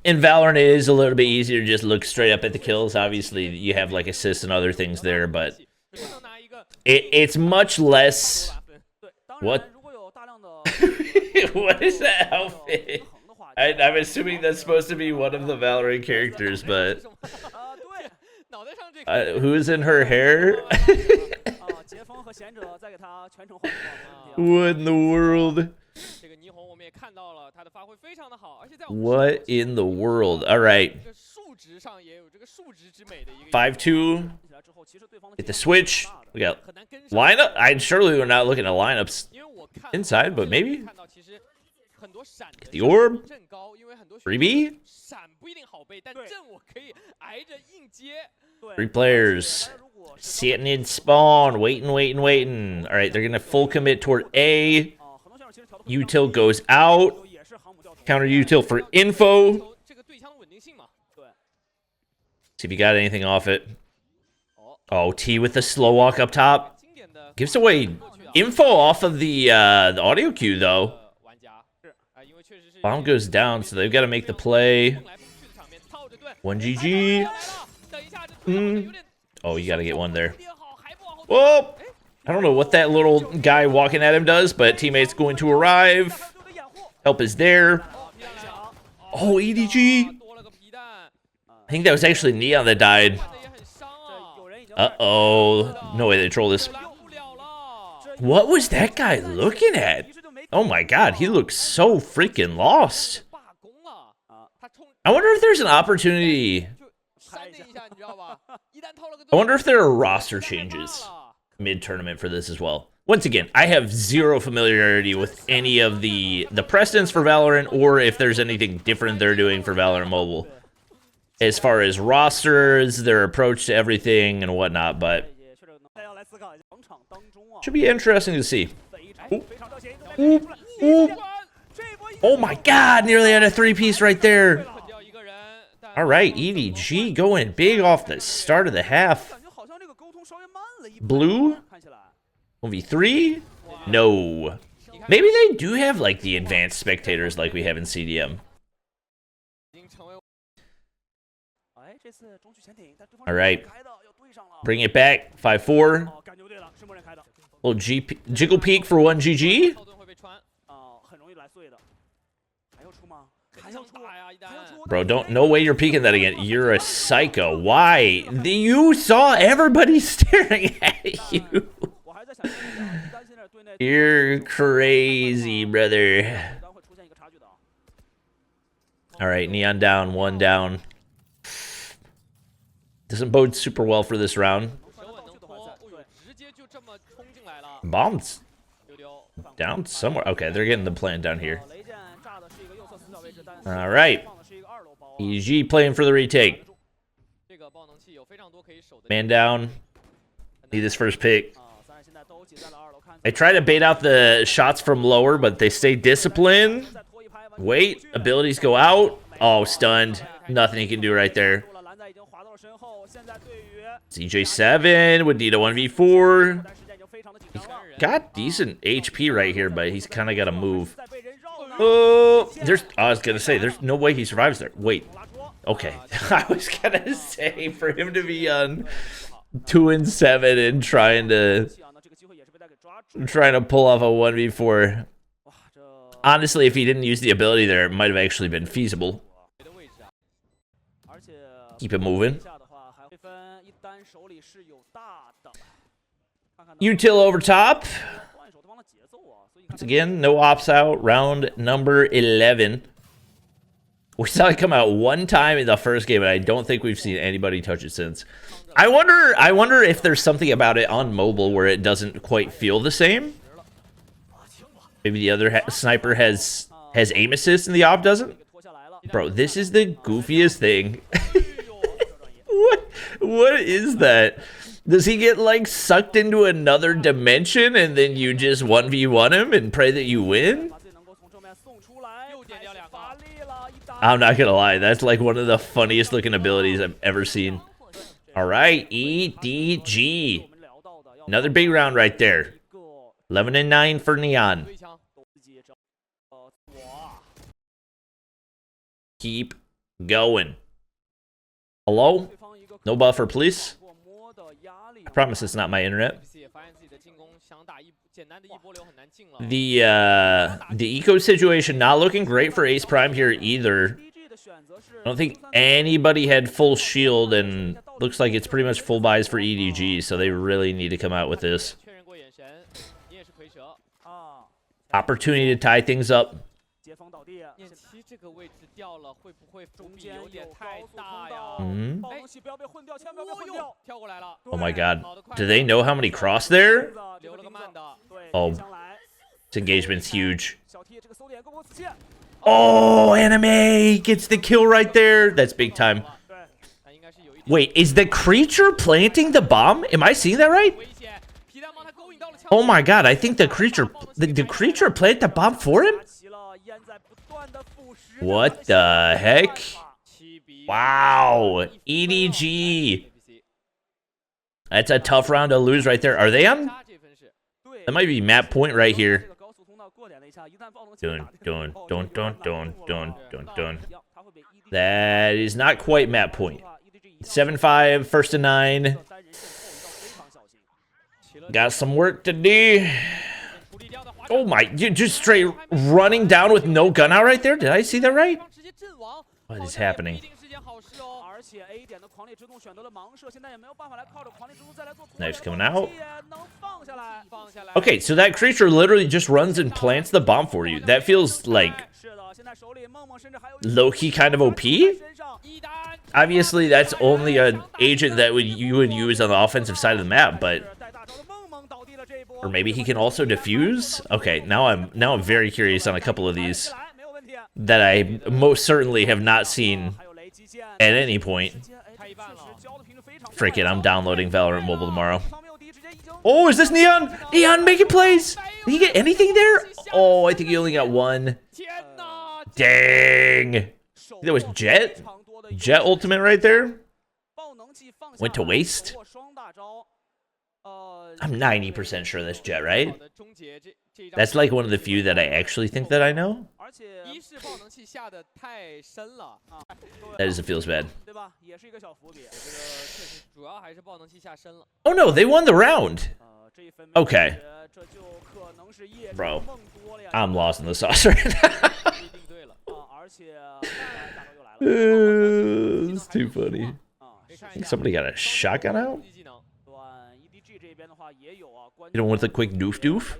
in Valorant, it is a little bit easier to just look straight up at the kills. Obviously, you have like assists and other things there, but it's much less. What? What is that outfit? I'm assuming that's supposed to be one of the Valorant characters, but who's in her hair? What in the world? What in the world? All right. 5-2. Hit the switch. We got lineup. I surely we're not looking at lineups inside, but maybe. Get the orb. 3B. 3 players. Sitting in spawn. Waiting. All right, they're going to full commit toward A. Util goes out. Counter util for info. See if you got anything off it. Oh, T with the slow walk up top. Gives away info off of the audio cue, though. Bomb goes down, so they've got to make the play. 1 GG. Oh, you got to get one there. Whoa! I don't know what that little guy walking at him does, but teammate's going to arrive. Help is there. Oh, EDG. I think that was actually Nian that died. Uh-oh. No way they troll this. What was that guy looking at? Oh my god, he looks so freaking lost. I wonder if there's an opportunity. I wonder if there are roster changes mid-tournament for this as well. Once again, I have zero familiarity with any of the precedents for Valorant or if there's anything different they're doing for Valorant Mobile. As far as rosters, their approach to everything and whatnot, but should be interesting to see. Ooh. Oh my god, nearly had a 3-piece right there. All right, EDG going big off the start of the half. Blue? 1v3? No. Maybe they do have like the advanced spectators like we have in CDM. All right. Bring it back. 5-4. Little jiggle peek for 1 GG. Bro, no way you're peeking that again. You're a psycho. Why? You saw everybody staring at you. You're crazy, brother. All right, Nian down, 1 down. Doesn't bode super well for this round. Bombs down somewhere. Okay, they're getting the plan down here. All right. EDG playing for the retake. Man down. Need this first pick. I try to bait out the shots from lower, but they stay disciplined. Wait, abilities go out. Oh, stunned. Nothing he can do right there. CJ7 would need a 1v4. He's got decent HP right here, but he's kind of got to move. Oh, I was going to say, there's no way he survives there. Wait. Okay. I was going to say, for him to be on 2 and 7 and trying to pull off a 1v4. Honestly, if he didn't use the ability there, it might have actually been feasible. Keep it moving. Util over top. Once again, no ops out. Round number 11. We saw it come out one time in the first game, and I don't think we've seen anybody touch it since. I wonder if there's something about it on mobile where it doesn't quite feel the same. Maybe the other sniper has aim assist and the op doesn't. Bro, this is the goofiest thing. What is that? Does he get like sucked into another dimension and then you just 1v1 him and pray that you win? I'm not gonna lie, that's like one of the funniest looking abilities I've ever seen. All right, EDG. Another big round right there. 11 and 9 for Nian. Keep Going. Hello? No buffer, please. I promise it's not my internet. The eco situation not looking great for Ace Prime here either. I don't think anybody had full shield, and looks like it's pretty much full buys for EDG, so they really need to come out with this. Opportunity to tie things up. Oh my god. Do they know how many cross there? Oh, this engagement's huge. Oh, Anime gets the kill right there. That's big time. Wait, is the creature planting the bomb? Am I seeing that right? Oh my god, I think the creature planted the bomb for him? What the heck? Wow, EDG. That's a tough round to lose right there. Are they on? That might be map point right here. Dun. That is not quite map point. 7-5, first and 9. Got some work to do. Oh my, you're just straight running down with no gun out right there? Did I see that right? What is happening? Knife's coming out. Okay, so that creature literally just runs and plants the bomb for you. That feels like low-key kind of OP. Obviously, that's only an agent that you would use on the offensive side of the map, but or maybe he can also defuse. Okay, now I'm very curious on a couple of these that I most certainly have not seen at any point. Frick it, I'm downloading Valorant Mobile tomorrow. Oh, is this Nian? Nian making plays! Did he get anything there? Oh, I think he only got one. Dang! That was Jet? Jet ultimate right there? Went to waste? I'm 90% sure that's Jet, right? That's like one of the few that I actually think that I know. That is, it feels bad. Oh no, they won the round. Okay. Bro, I'm lost in the sauce right now. It's too funny. I think somebody got a shotgun out? You don't want the quick doof?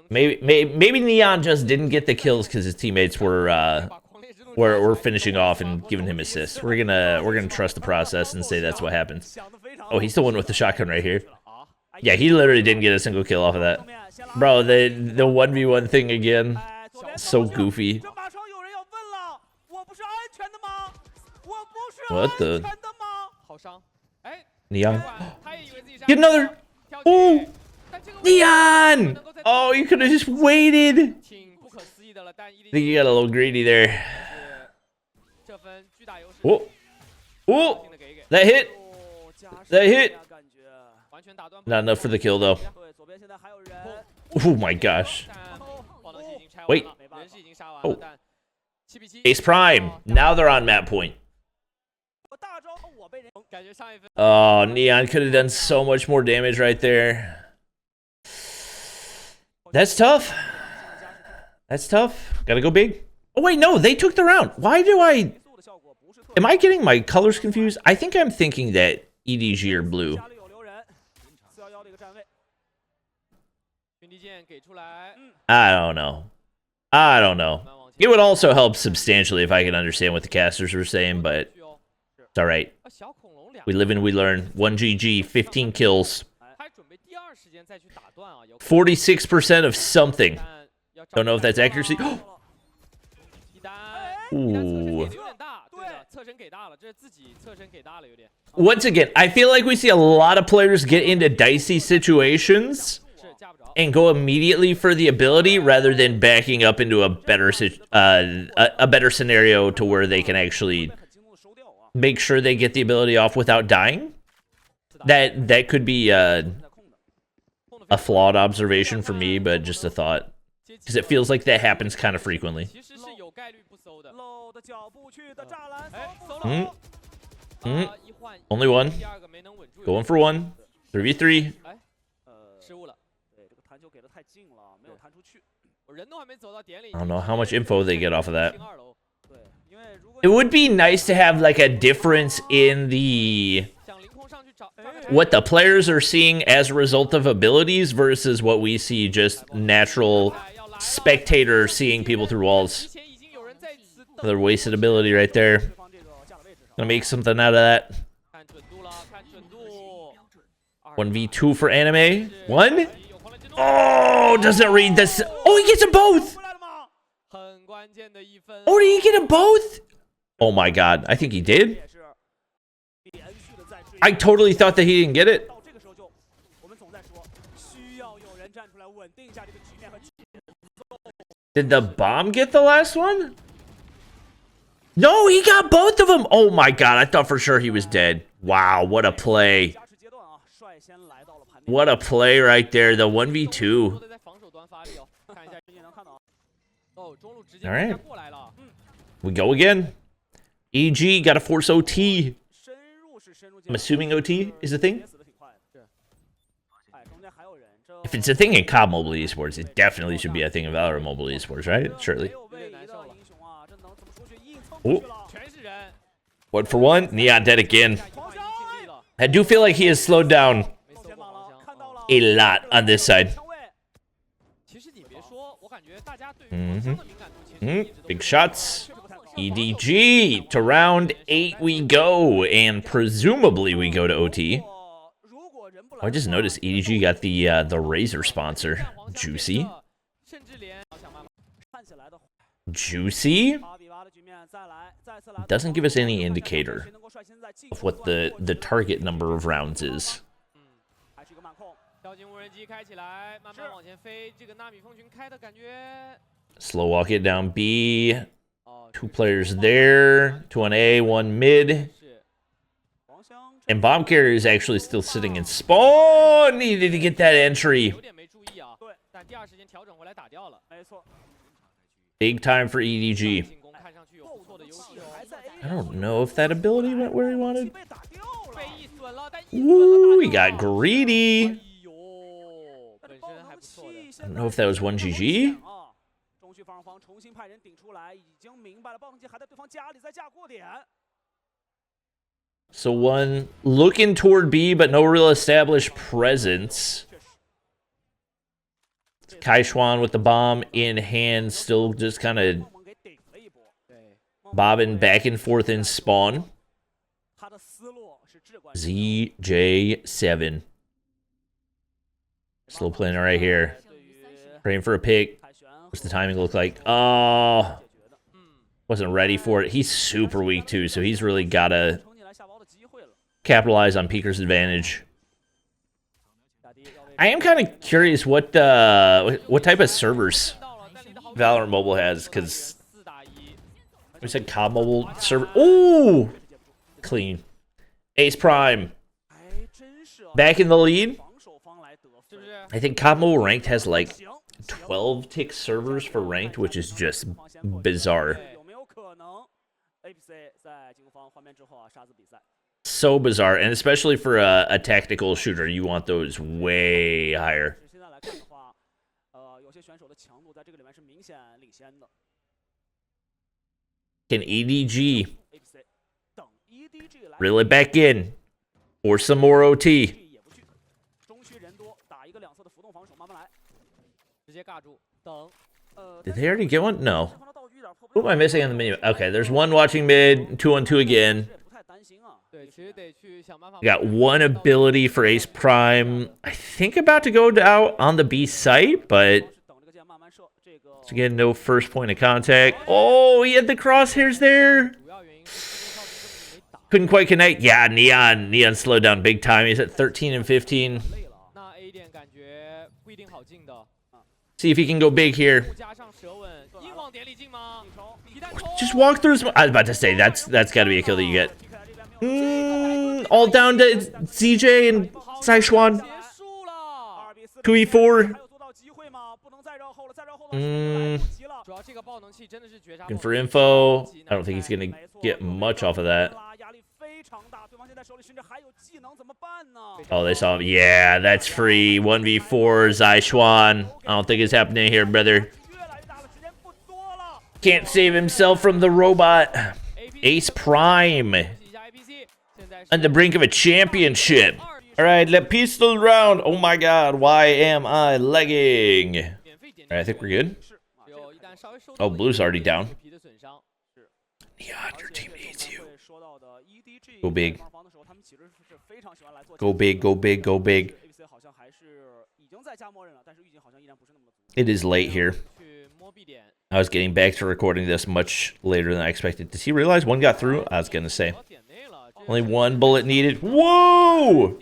Maybe Nian just didn't get the kills because his teammates were finishing off and giving him assists. We're gonna trust the process and say that's what happens. Oh, he's the one with the shotgun right here. Yeah, he literally didn't get a single kill off of that. Bro, the 1v1 thing again. So goofy. What the? Nian. Get another! Oh! Nian! Oh, you could have just waited! I think you got a little greedy there. Oh! Oh! That hit! That hit! Not enough for the kill, though. Oh my gosh. Wait. Oh. Ace Prime. Now they're on map point. Oh, Nian could have done so much more damage right there. That's tough. That's tough. Gotta go big. Oh, wait, no, they took the round. Why do I... Am I getting my colors confused? I think I'm thinking that EDG are blue. I don't know. I don't know. It would also help substantially if I could understand what the casters were saying, but it's all right. We live and we learn. 1 GG, 15 kills. 46% of something. Don't know if that's accuracy. Ooh. Once again, I feel like we see a lot of players get into dicey situations and go immediately for the ability rather than backing up into a better scenario to where they can actually make sure they get the ability off without dying. That could be a flawed observation for me, but just a thought. because it feels like that happens kind of frequently. Only one. Going for one. 3v3. I don't know how much info they get off of that. It would be nice to have like a difference in the what the players are seeing as a result of abilities versus what we see just natural spectator seeing people through walls. Another wasted ability right there. Gonna make something out of that. 1v2 for anime. One. Oh, doesn't read this. Oh, he gets them both. Oh, did he get them both? Oh my god, I think he did. I totally thought that he didn't get it. Did the bomb get the last one? No, he got both of them. Oh my god, I thought for sure he was dead. Wow, what a play. What a play right there, the 1v2. All right. We go again. EG got to force OT. I'm assuming OT is a thing. If it's a thing in COD Mobile Esports, it definitely should be a thing in Valorant Mobile Esports, right? Surely. Ooh. 1 for 1. Nian dead again. I do feel like he has slowed down a lot on this side. Big shots. EDG to round 8 we go, and presumably we go to OT. Oh, I just noticed EDG got the Razor sponsor. Juicy. Juicy doesn't give us any indicator of what the target number of rounds is. Slow walk it down B. 2 players there. 2 on A, 1 mid. And bomb carrier is actually still sitting in spawn. Needed to get that entry. Big time for EDG. I don't know if that ability went where he wanted. Ooh, he got greedy. I don't know if that was 1GG. So one looking toward B, but no real established presence. Kai Schwan with the bomb in hand, still just kind of bobbing back and forth in spawn. ZJ7. Slow playing right here. Praying for a pick. What's the timing look like? Oh, wasn't ready for it. He's super weak too, so he's really got to capitalize on Peeker's advantage. I am kind of curious what type of servers Valorant Mobile has, because we said COD Mobile server. Ooh, clean. Ace Prime back in the lead. I think COD Mobile Ranked has like 12 tick servers for Ranked, which is just bizarre. So bizarre, and especially for a tactical shooter, you want those way higher. Can EDG reel it back in or some more OT? Did they already get one? No. Who am I missing on the menu? Okay, there's one watching mid, 2 on 2 again. We got one ability for Ace Prime. I think about to go out on the B site, but again, no first point of contact. Oh, he had the crosshairs there. Couldn't quite connect. Yeah, Nian slowed down big time. He's at 13 and 15. See if he can go big here. Just walk through some. I was about to say that's got to be a kill that you get. All down to ZJ and Saichuan. 2v4. Looking for info. I don't think he's gonna get much off of that. Oh, they saw him. Yeah, that's free. 1v4 Zaichuan. I don't think it's happening here, brother. Can't save himself from the robot. Ace Prime. On the brink of a championship. Alright, let pistol round. Oh my god, why am I lagging? Alright, I think we're good. Oh, blue's already down. Nian, your team needs you. Go big. Go big, go big, go big. It is late here. I was getting back to recording this much later than I expected. Does he realize one got through? I was gonna say. Only one bullet needed. Whoa!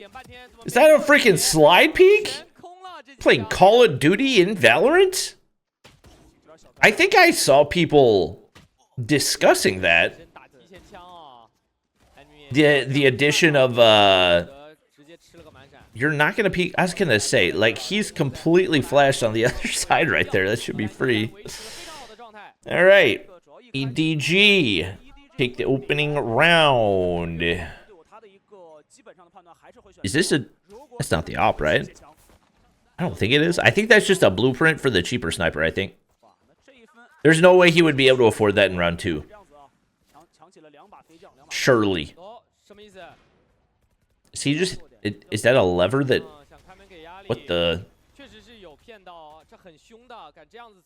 Is that a freaking slide peek? Playing Call of Duty in Valorant? I think I saw people discussing that. The addition of you're not gonna peek. I was gonna say, like, he's completely flashed on the other side right there. That should be free. All right, EDG, take the opening round. Is this a? That's not the op, right? I don't think it is. I think that's just a blueprint for the cheaper sniper. I think. There's no way he would be able to afford that in round 2. Surely. Is he just? Is that a lever that? What the?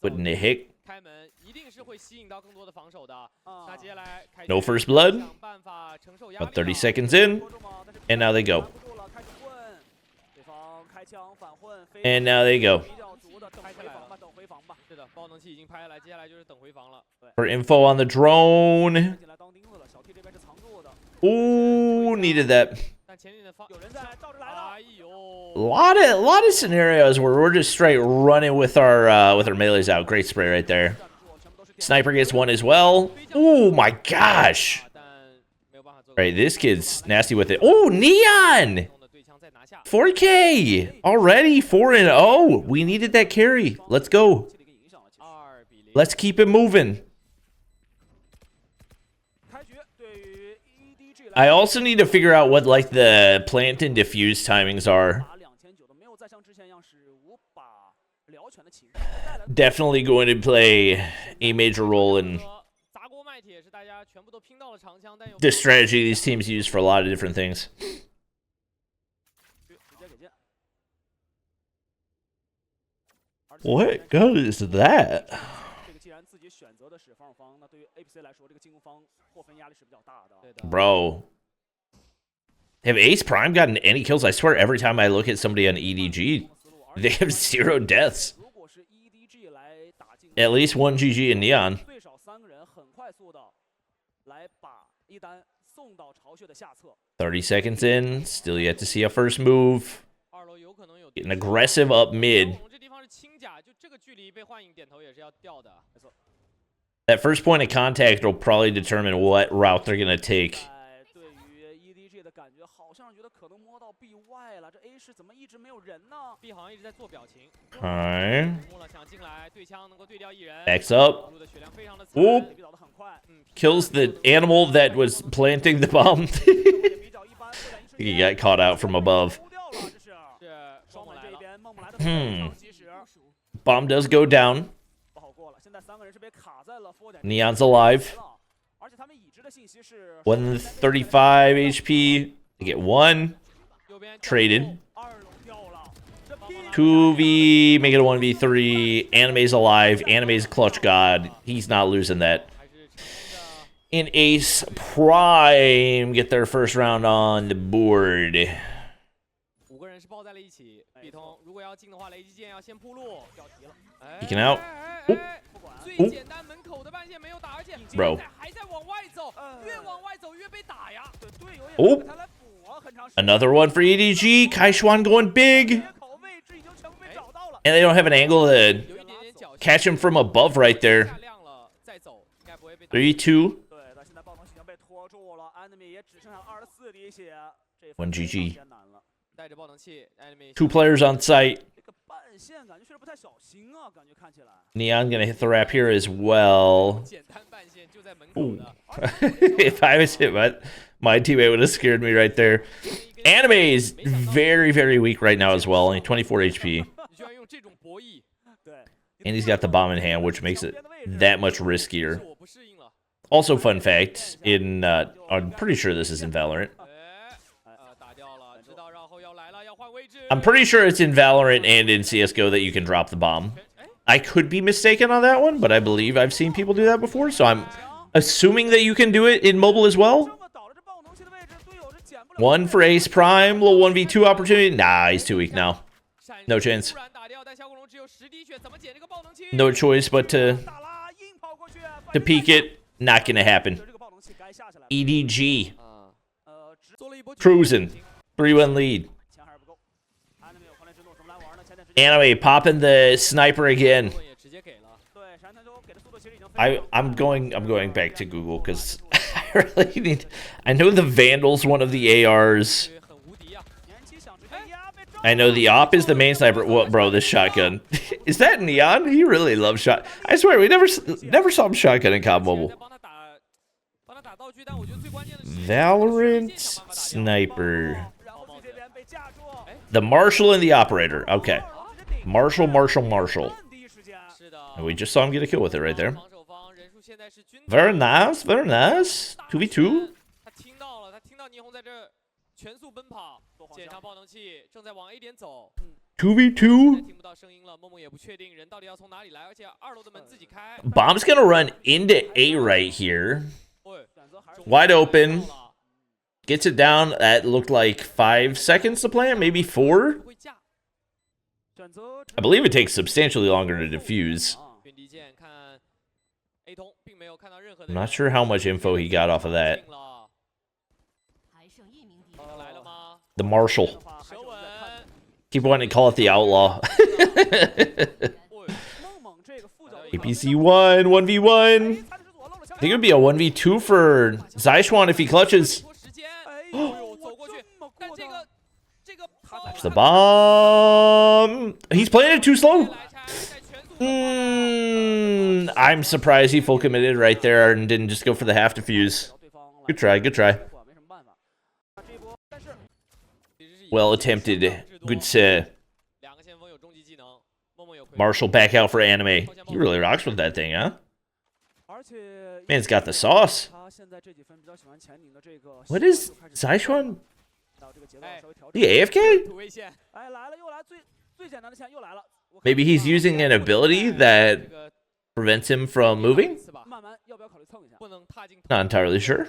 Wouldn't it hit? No first blood. About 30 seconds in, and now they go. And now they go. For info on the drone. Ooh, needed that. A lot of scenarios where we're just straight running with our melees out. Great spray right there. Sniper gets one as well. Oh my gosh. Right, this kid's nasty with it. Oh, Nian! 4K! Already 4-0. We needed that carry. Let's go. Let's keep it moving. I also need to figure out what, like, the plant and diffuse timings are. Definitely going to play a major role in the strategy these teams use for a lot of different things. What gun is that? Bro. Have Ace Prime gotten any kills? I swear every time I look at somebody on EDG, they have 0 deaths. At least 1 GG in Nian. 30 seconds in, still yet to see a first move. Getting aggressive up mid. That first point of contact will probably determine what route they're going to take. Alright. Backs up. Oop. Kills the animal that was planting the bomb. He got caught out from above. Bomb does go down. Nian's alive. 135 HP. They get 1. Traded. 2v, make it a 1v3. Anime's alive. Anime's clutch god. He's not losing that. And Ace Prime get their first round on the board. Peeking out. Oop. Oop. Bro. Oop. Another one for EDG. Kaishuan going big. And they don't have an angle to catch him from above right there. 3-2. 1 GG. 2 players on site. Nian gonna hit the wrap here as well. Ooh. If I was hit, my teammate would have scared me right there. Anime is very, very weak right now as well. Only 24 HP. And he's got the bomb in hand, which makes it that much riskier. Also, fun fact, I'm pretty sure this is in Valorant. I'm pretty sure it's in Valorant and in CSGO that you can drop the bomb. I could be mistaken on that one, but I believe I've seen people do that before, so I'm assuming that you can do it in mobile as well. One for Ace Prime, little 1v2 opportunity. Nah, he's too weak now. No chance. No choice but to peek it. Not gonna happen. EDG. Cruising. 3-1 lead. Anime popping the sniper again. I'm going back to Google because I really need. I know the Vandal's one of the ARs. I know the op is the main sniper. What, bro? This shotgun is that Nian? He really loves shot. I swear we never saw him shotgun in COD Mobile. Valorant sniper. The Marshal and the Operator. Okay. Marshal. And we just saw him get a kill with it right there. Very nice, very nice. 2v2. 2v2. Bomb's gonna run into A right here. Wide open. Gets it down at looked like 5 seconds to plant, maybe 4. I believe it takes substantially longer to defuse. I'm not sure how much info he got off of that. The Marshal. Keep wanting to call it the Outlaw. APC 1, 1v1. I think it would be a 1v2 for Zaichuan if he clutches. That's the bomb. He's playing it too slow. I'm surprised he full committed right there and didn't just go for the half defuse. Good try, good try. Well attempted. Good set. Marshal back out for Anime. He really rocks with that thing, huh? Man's got the sauce. What is Zaichuan? The AFK? Maybe he's using an ability that prevents him from moving? Not entirely sure.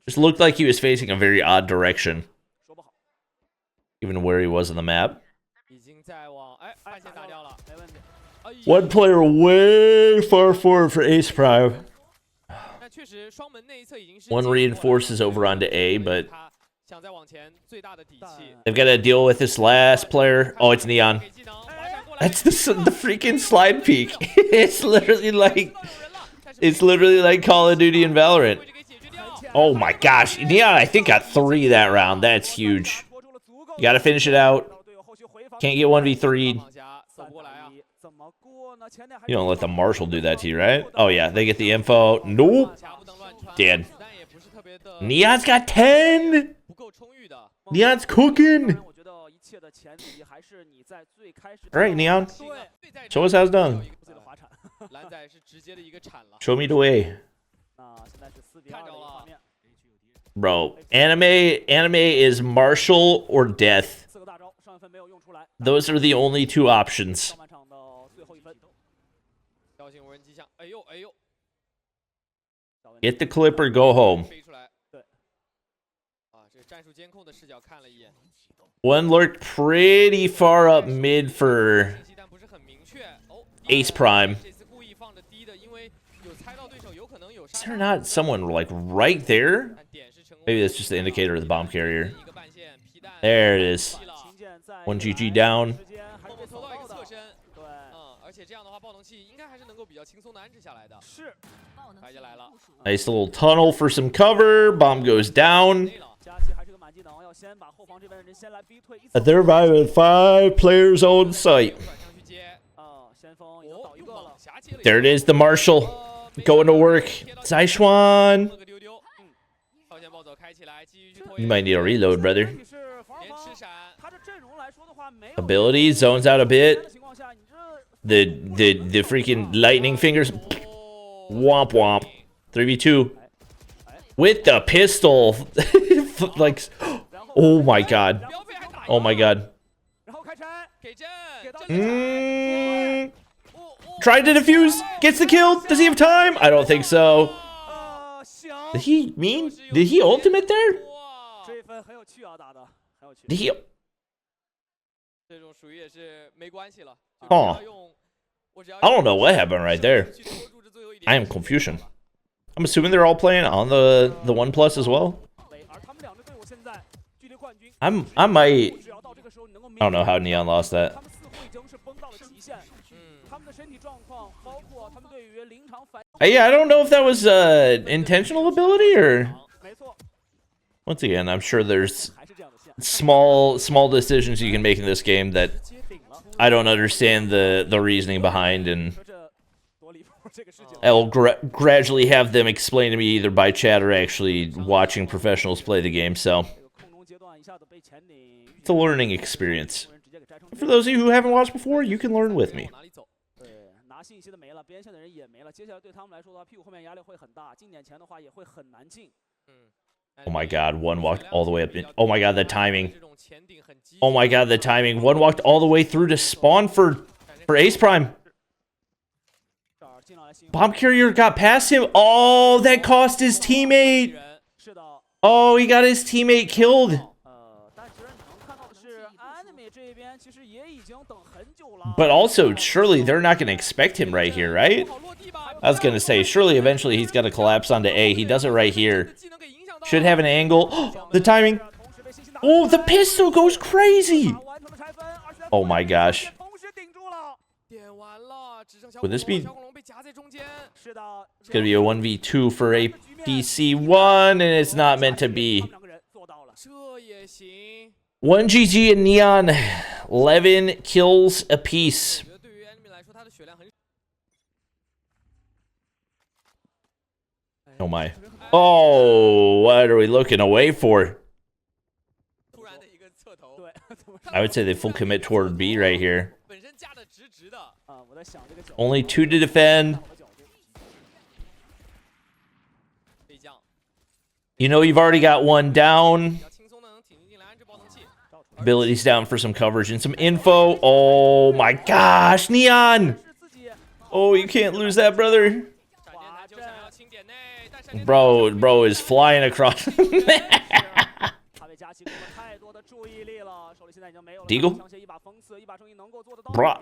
Just looked like he was facing a very odd direction. Even where he was on the map. One player way far forward for Ace Prime. One reinforces over onto A, but they've got to deal with this last player. Oh, it's Nian. That's the freaking slide peek. It's literally like Call of Duty and Valorant. Oh my gosh, Nian I think got 3 that round. That's huge. You got to finish it out. Can't get 1v3'd. You don't let the Marshal do that to you, right? Oh yeah, they get the info. Nope. Dead. Nian's got 10. Nian's cooking. All right, Nian. Show us how it's done. Show me the way. Bro, anime is Marshal or death. Those are the only 2 options. Get the clip or go home. One lurked pretty far up mid for Ace Prime. Is there not someone like right there? Maybe that's just the indicator of the bomb carrier. There it is. 1 GG down. Nice little tunnel for some cover. Bomb goes down. They're with 5 players on site. There it is, the Marshall going to work. Zaichuan. You might need a reload, brother. Ability zones out a bit. The freaking lightning fingers. Womp womp. 3v2 with the pistol. Like, oh my god. Oh my god. Tried to defuse. Gets the kill. Does he have time? I don't think so. Did he ultimate there? Did he? Oh. I don't know what happened right there. I am confusion. I'm assuming they're all playing on the OnePlus as well. I don't know how Nian lost that. Yeah, I don't know if that was intentional ability or. Once again, I'm sure there's small decisions you can make in this game that I don't understand the reasoning behind, and I'll gradually have them explain to me either by chat or actually watching professionals play the game. So it's a learning experience. For those of you who haven't watched before, you can learn with me. Oh my god, one walked all the way up in. Oh my god, the timing. Oh my god, the timing. One walked all the way through to spawn for Ace Prime. Bomb carrier got past him. Oh, that cost his teammate. Oh, he got his teammate killed. But also, surely they're not going to expect him right here, right? I was going to say, surely eventually he's going to collapse onto A. He does it right here. Should have an angle. Oh, the timing. Oh, the pistol goes crazy. Oh my gosh. Would this be... It's going to be a 1v2 for a PC1, and it's not meant to be. 1 GG and Nian. 11 kills apiece. Oh my. Oh, what are we looking away for? I would say they full commit toward B right here. Only 2 to defend. You know you've already got 1 down. Abilities down for some coverage and some info. Oh my gosh, Nian! Oh, you can't lose that, brother. Bro is flying across. Deagle? Bruh.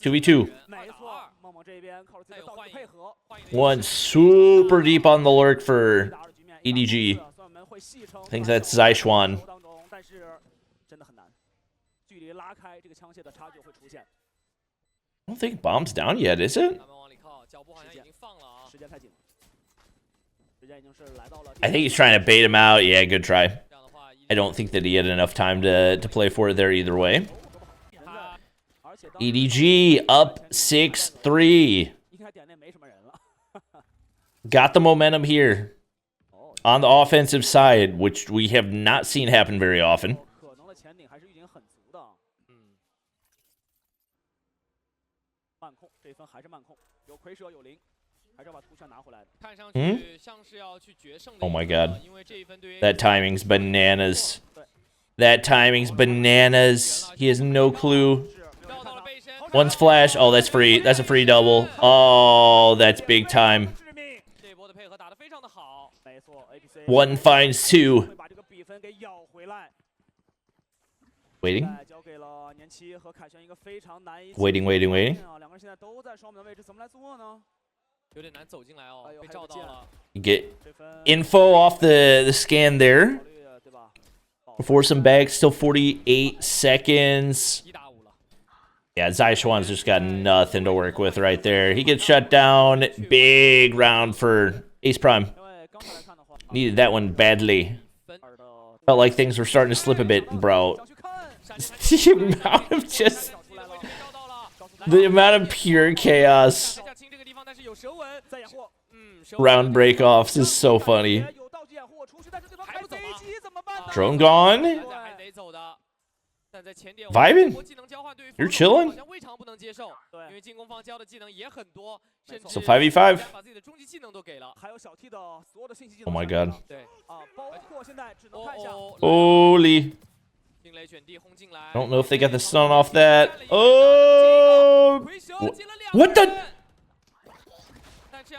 2v2. One super deep on the lurk for EDG. I think that's Zaichuan. I don't think bomb's down yet, is it? I think he's trying to bait him out. Yeah, good try. I don't think that he had enough time to play for it there either way. EDG up 6-3. Got the momentum here on the offensive side, which we have not seen happen very often. Oh my god. That timing's bananas. That timing's bananas. He has no clue. One's flash. Oh, that's free. That's a free double. Oh, that's big time. One finds 2. Waiting. Waiting. Get info off the scan there. Before some bags, still 48 seconds. Yeah, Zaichuan's just got nothing to work with right there. He gets shut down. Big round for Ace Prime. Needed that one badly. Felt like things were starting to slip a bit, bro. The amount of pure chaos. Round break-offs is so funny. Drone gone. Vibing? You're chilling? So 5v5. Oh my god. Holy. I don't know if they got the stun off that. Oh! What the?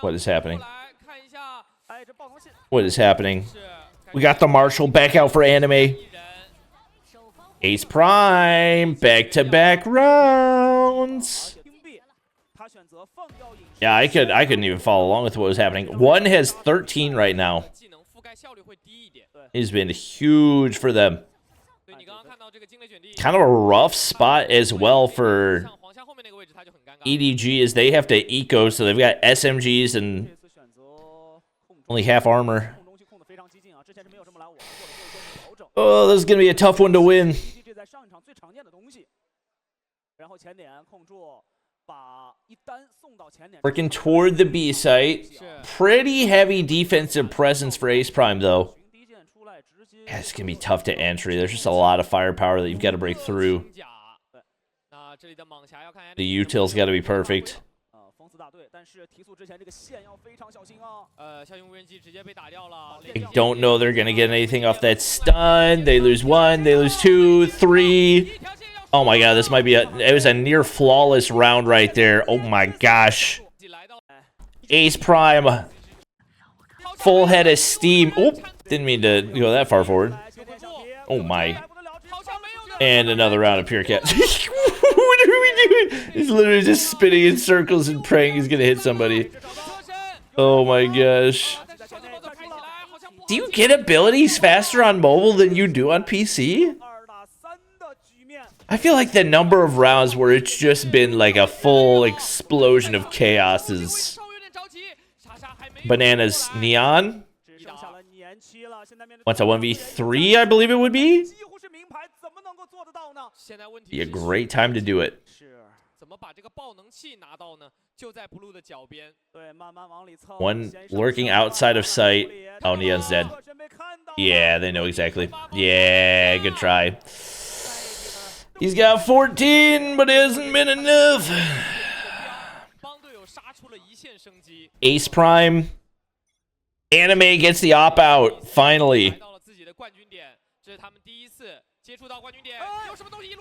What is happening? What is happening? We got the Marshall back out for anime. Ace Prime, back-to-back rounds. Yeah, I couldn't even follow along with what was happening. One has 13 right now. It's been huge for them. Kind of a rough spot as well for EDG as they have to eco, so they've got SMGs and only half armor. Oh, this is going to be a tough one to win. Working toward the B site. Pretty heavy defensive presence for Ace Prime, though. Yeah, it's going to be tough to entry. There's just a lot of firepower that you've got to break through. The util's got to be perfect. I don't know they're going to get anything off that stun. They lose 1, they lose 2, 3. Oh my god, this might be it was a near flawless round right there. Oh my gosh. Ace Prime. Full head of steam. Oop, didn't mean to go that far forward. Oh my. And another round of pure cat. What are we doing? He's literally just spinning in circles and praying he's gonna hit somebody. Oh my gosh. Do you get abilities faster on mobile than you do on PC? I feel like the number of rounds where it's just been like a full explosion of chaos is bananas. Nian? What's a 1v3, I believe it would be? Be a great time to do it. One lurking outside of sight. Oh, Nian's dead. Yeah, they know exactly. Yeah, good try. He's got 14, but it hasn't been enough. Ace Prime. Anime gets the op out, finally.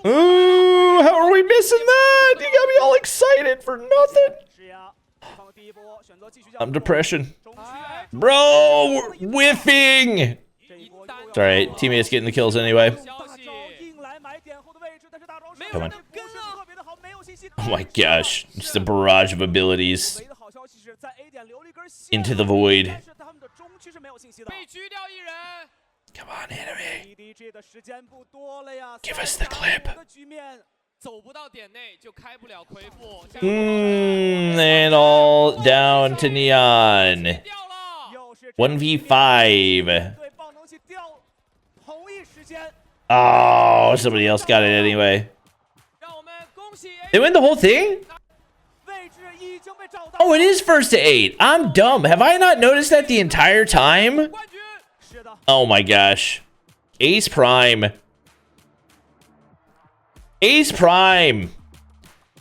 Ooh, how are we missing that? You got me all excited for nothing. I'm depression. Bro, whiffing. It's alright, teammates getting the kills anyway. Come on. Oh my gosh, just a barrage of abilities. Into the void. Come on, enemy. Give us the clip. And all down to Nian. 1v5. Oh, somebody else got it anyway. They win the whole thing? Oh, it is 1st to 8. I'm dumb. Have I not noticed that the entire time? Oh my gosh. Ace Prime. Ace Prime.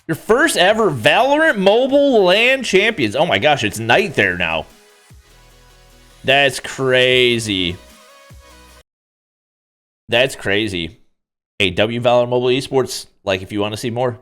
Your first ever Valorant Mobile LAN champions. Oh my gosh, it's night there now. That's crazy. That's crazy. Hey, W Valorant Mobile Esports. Like if you want to see more.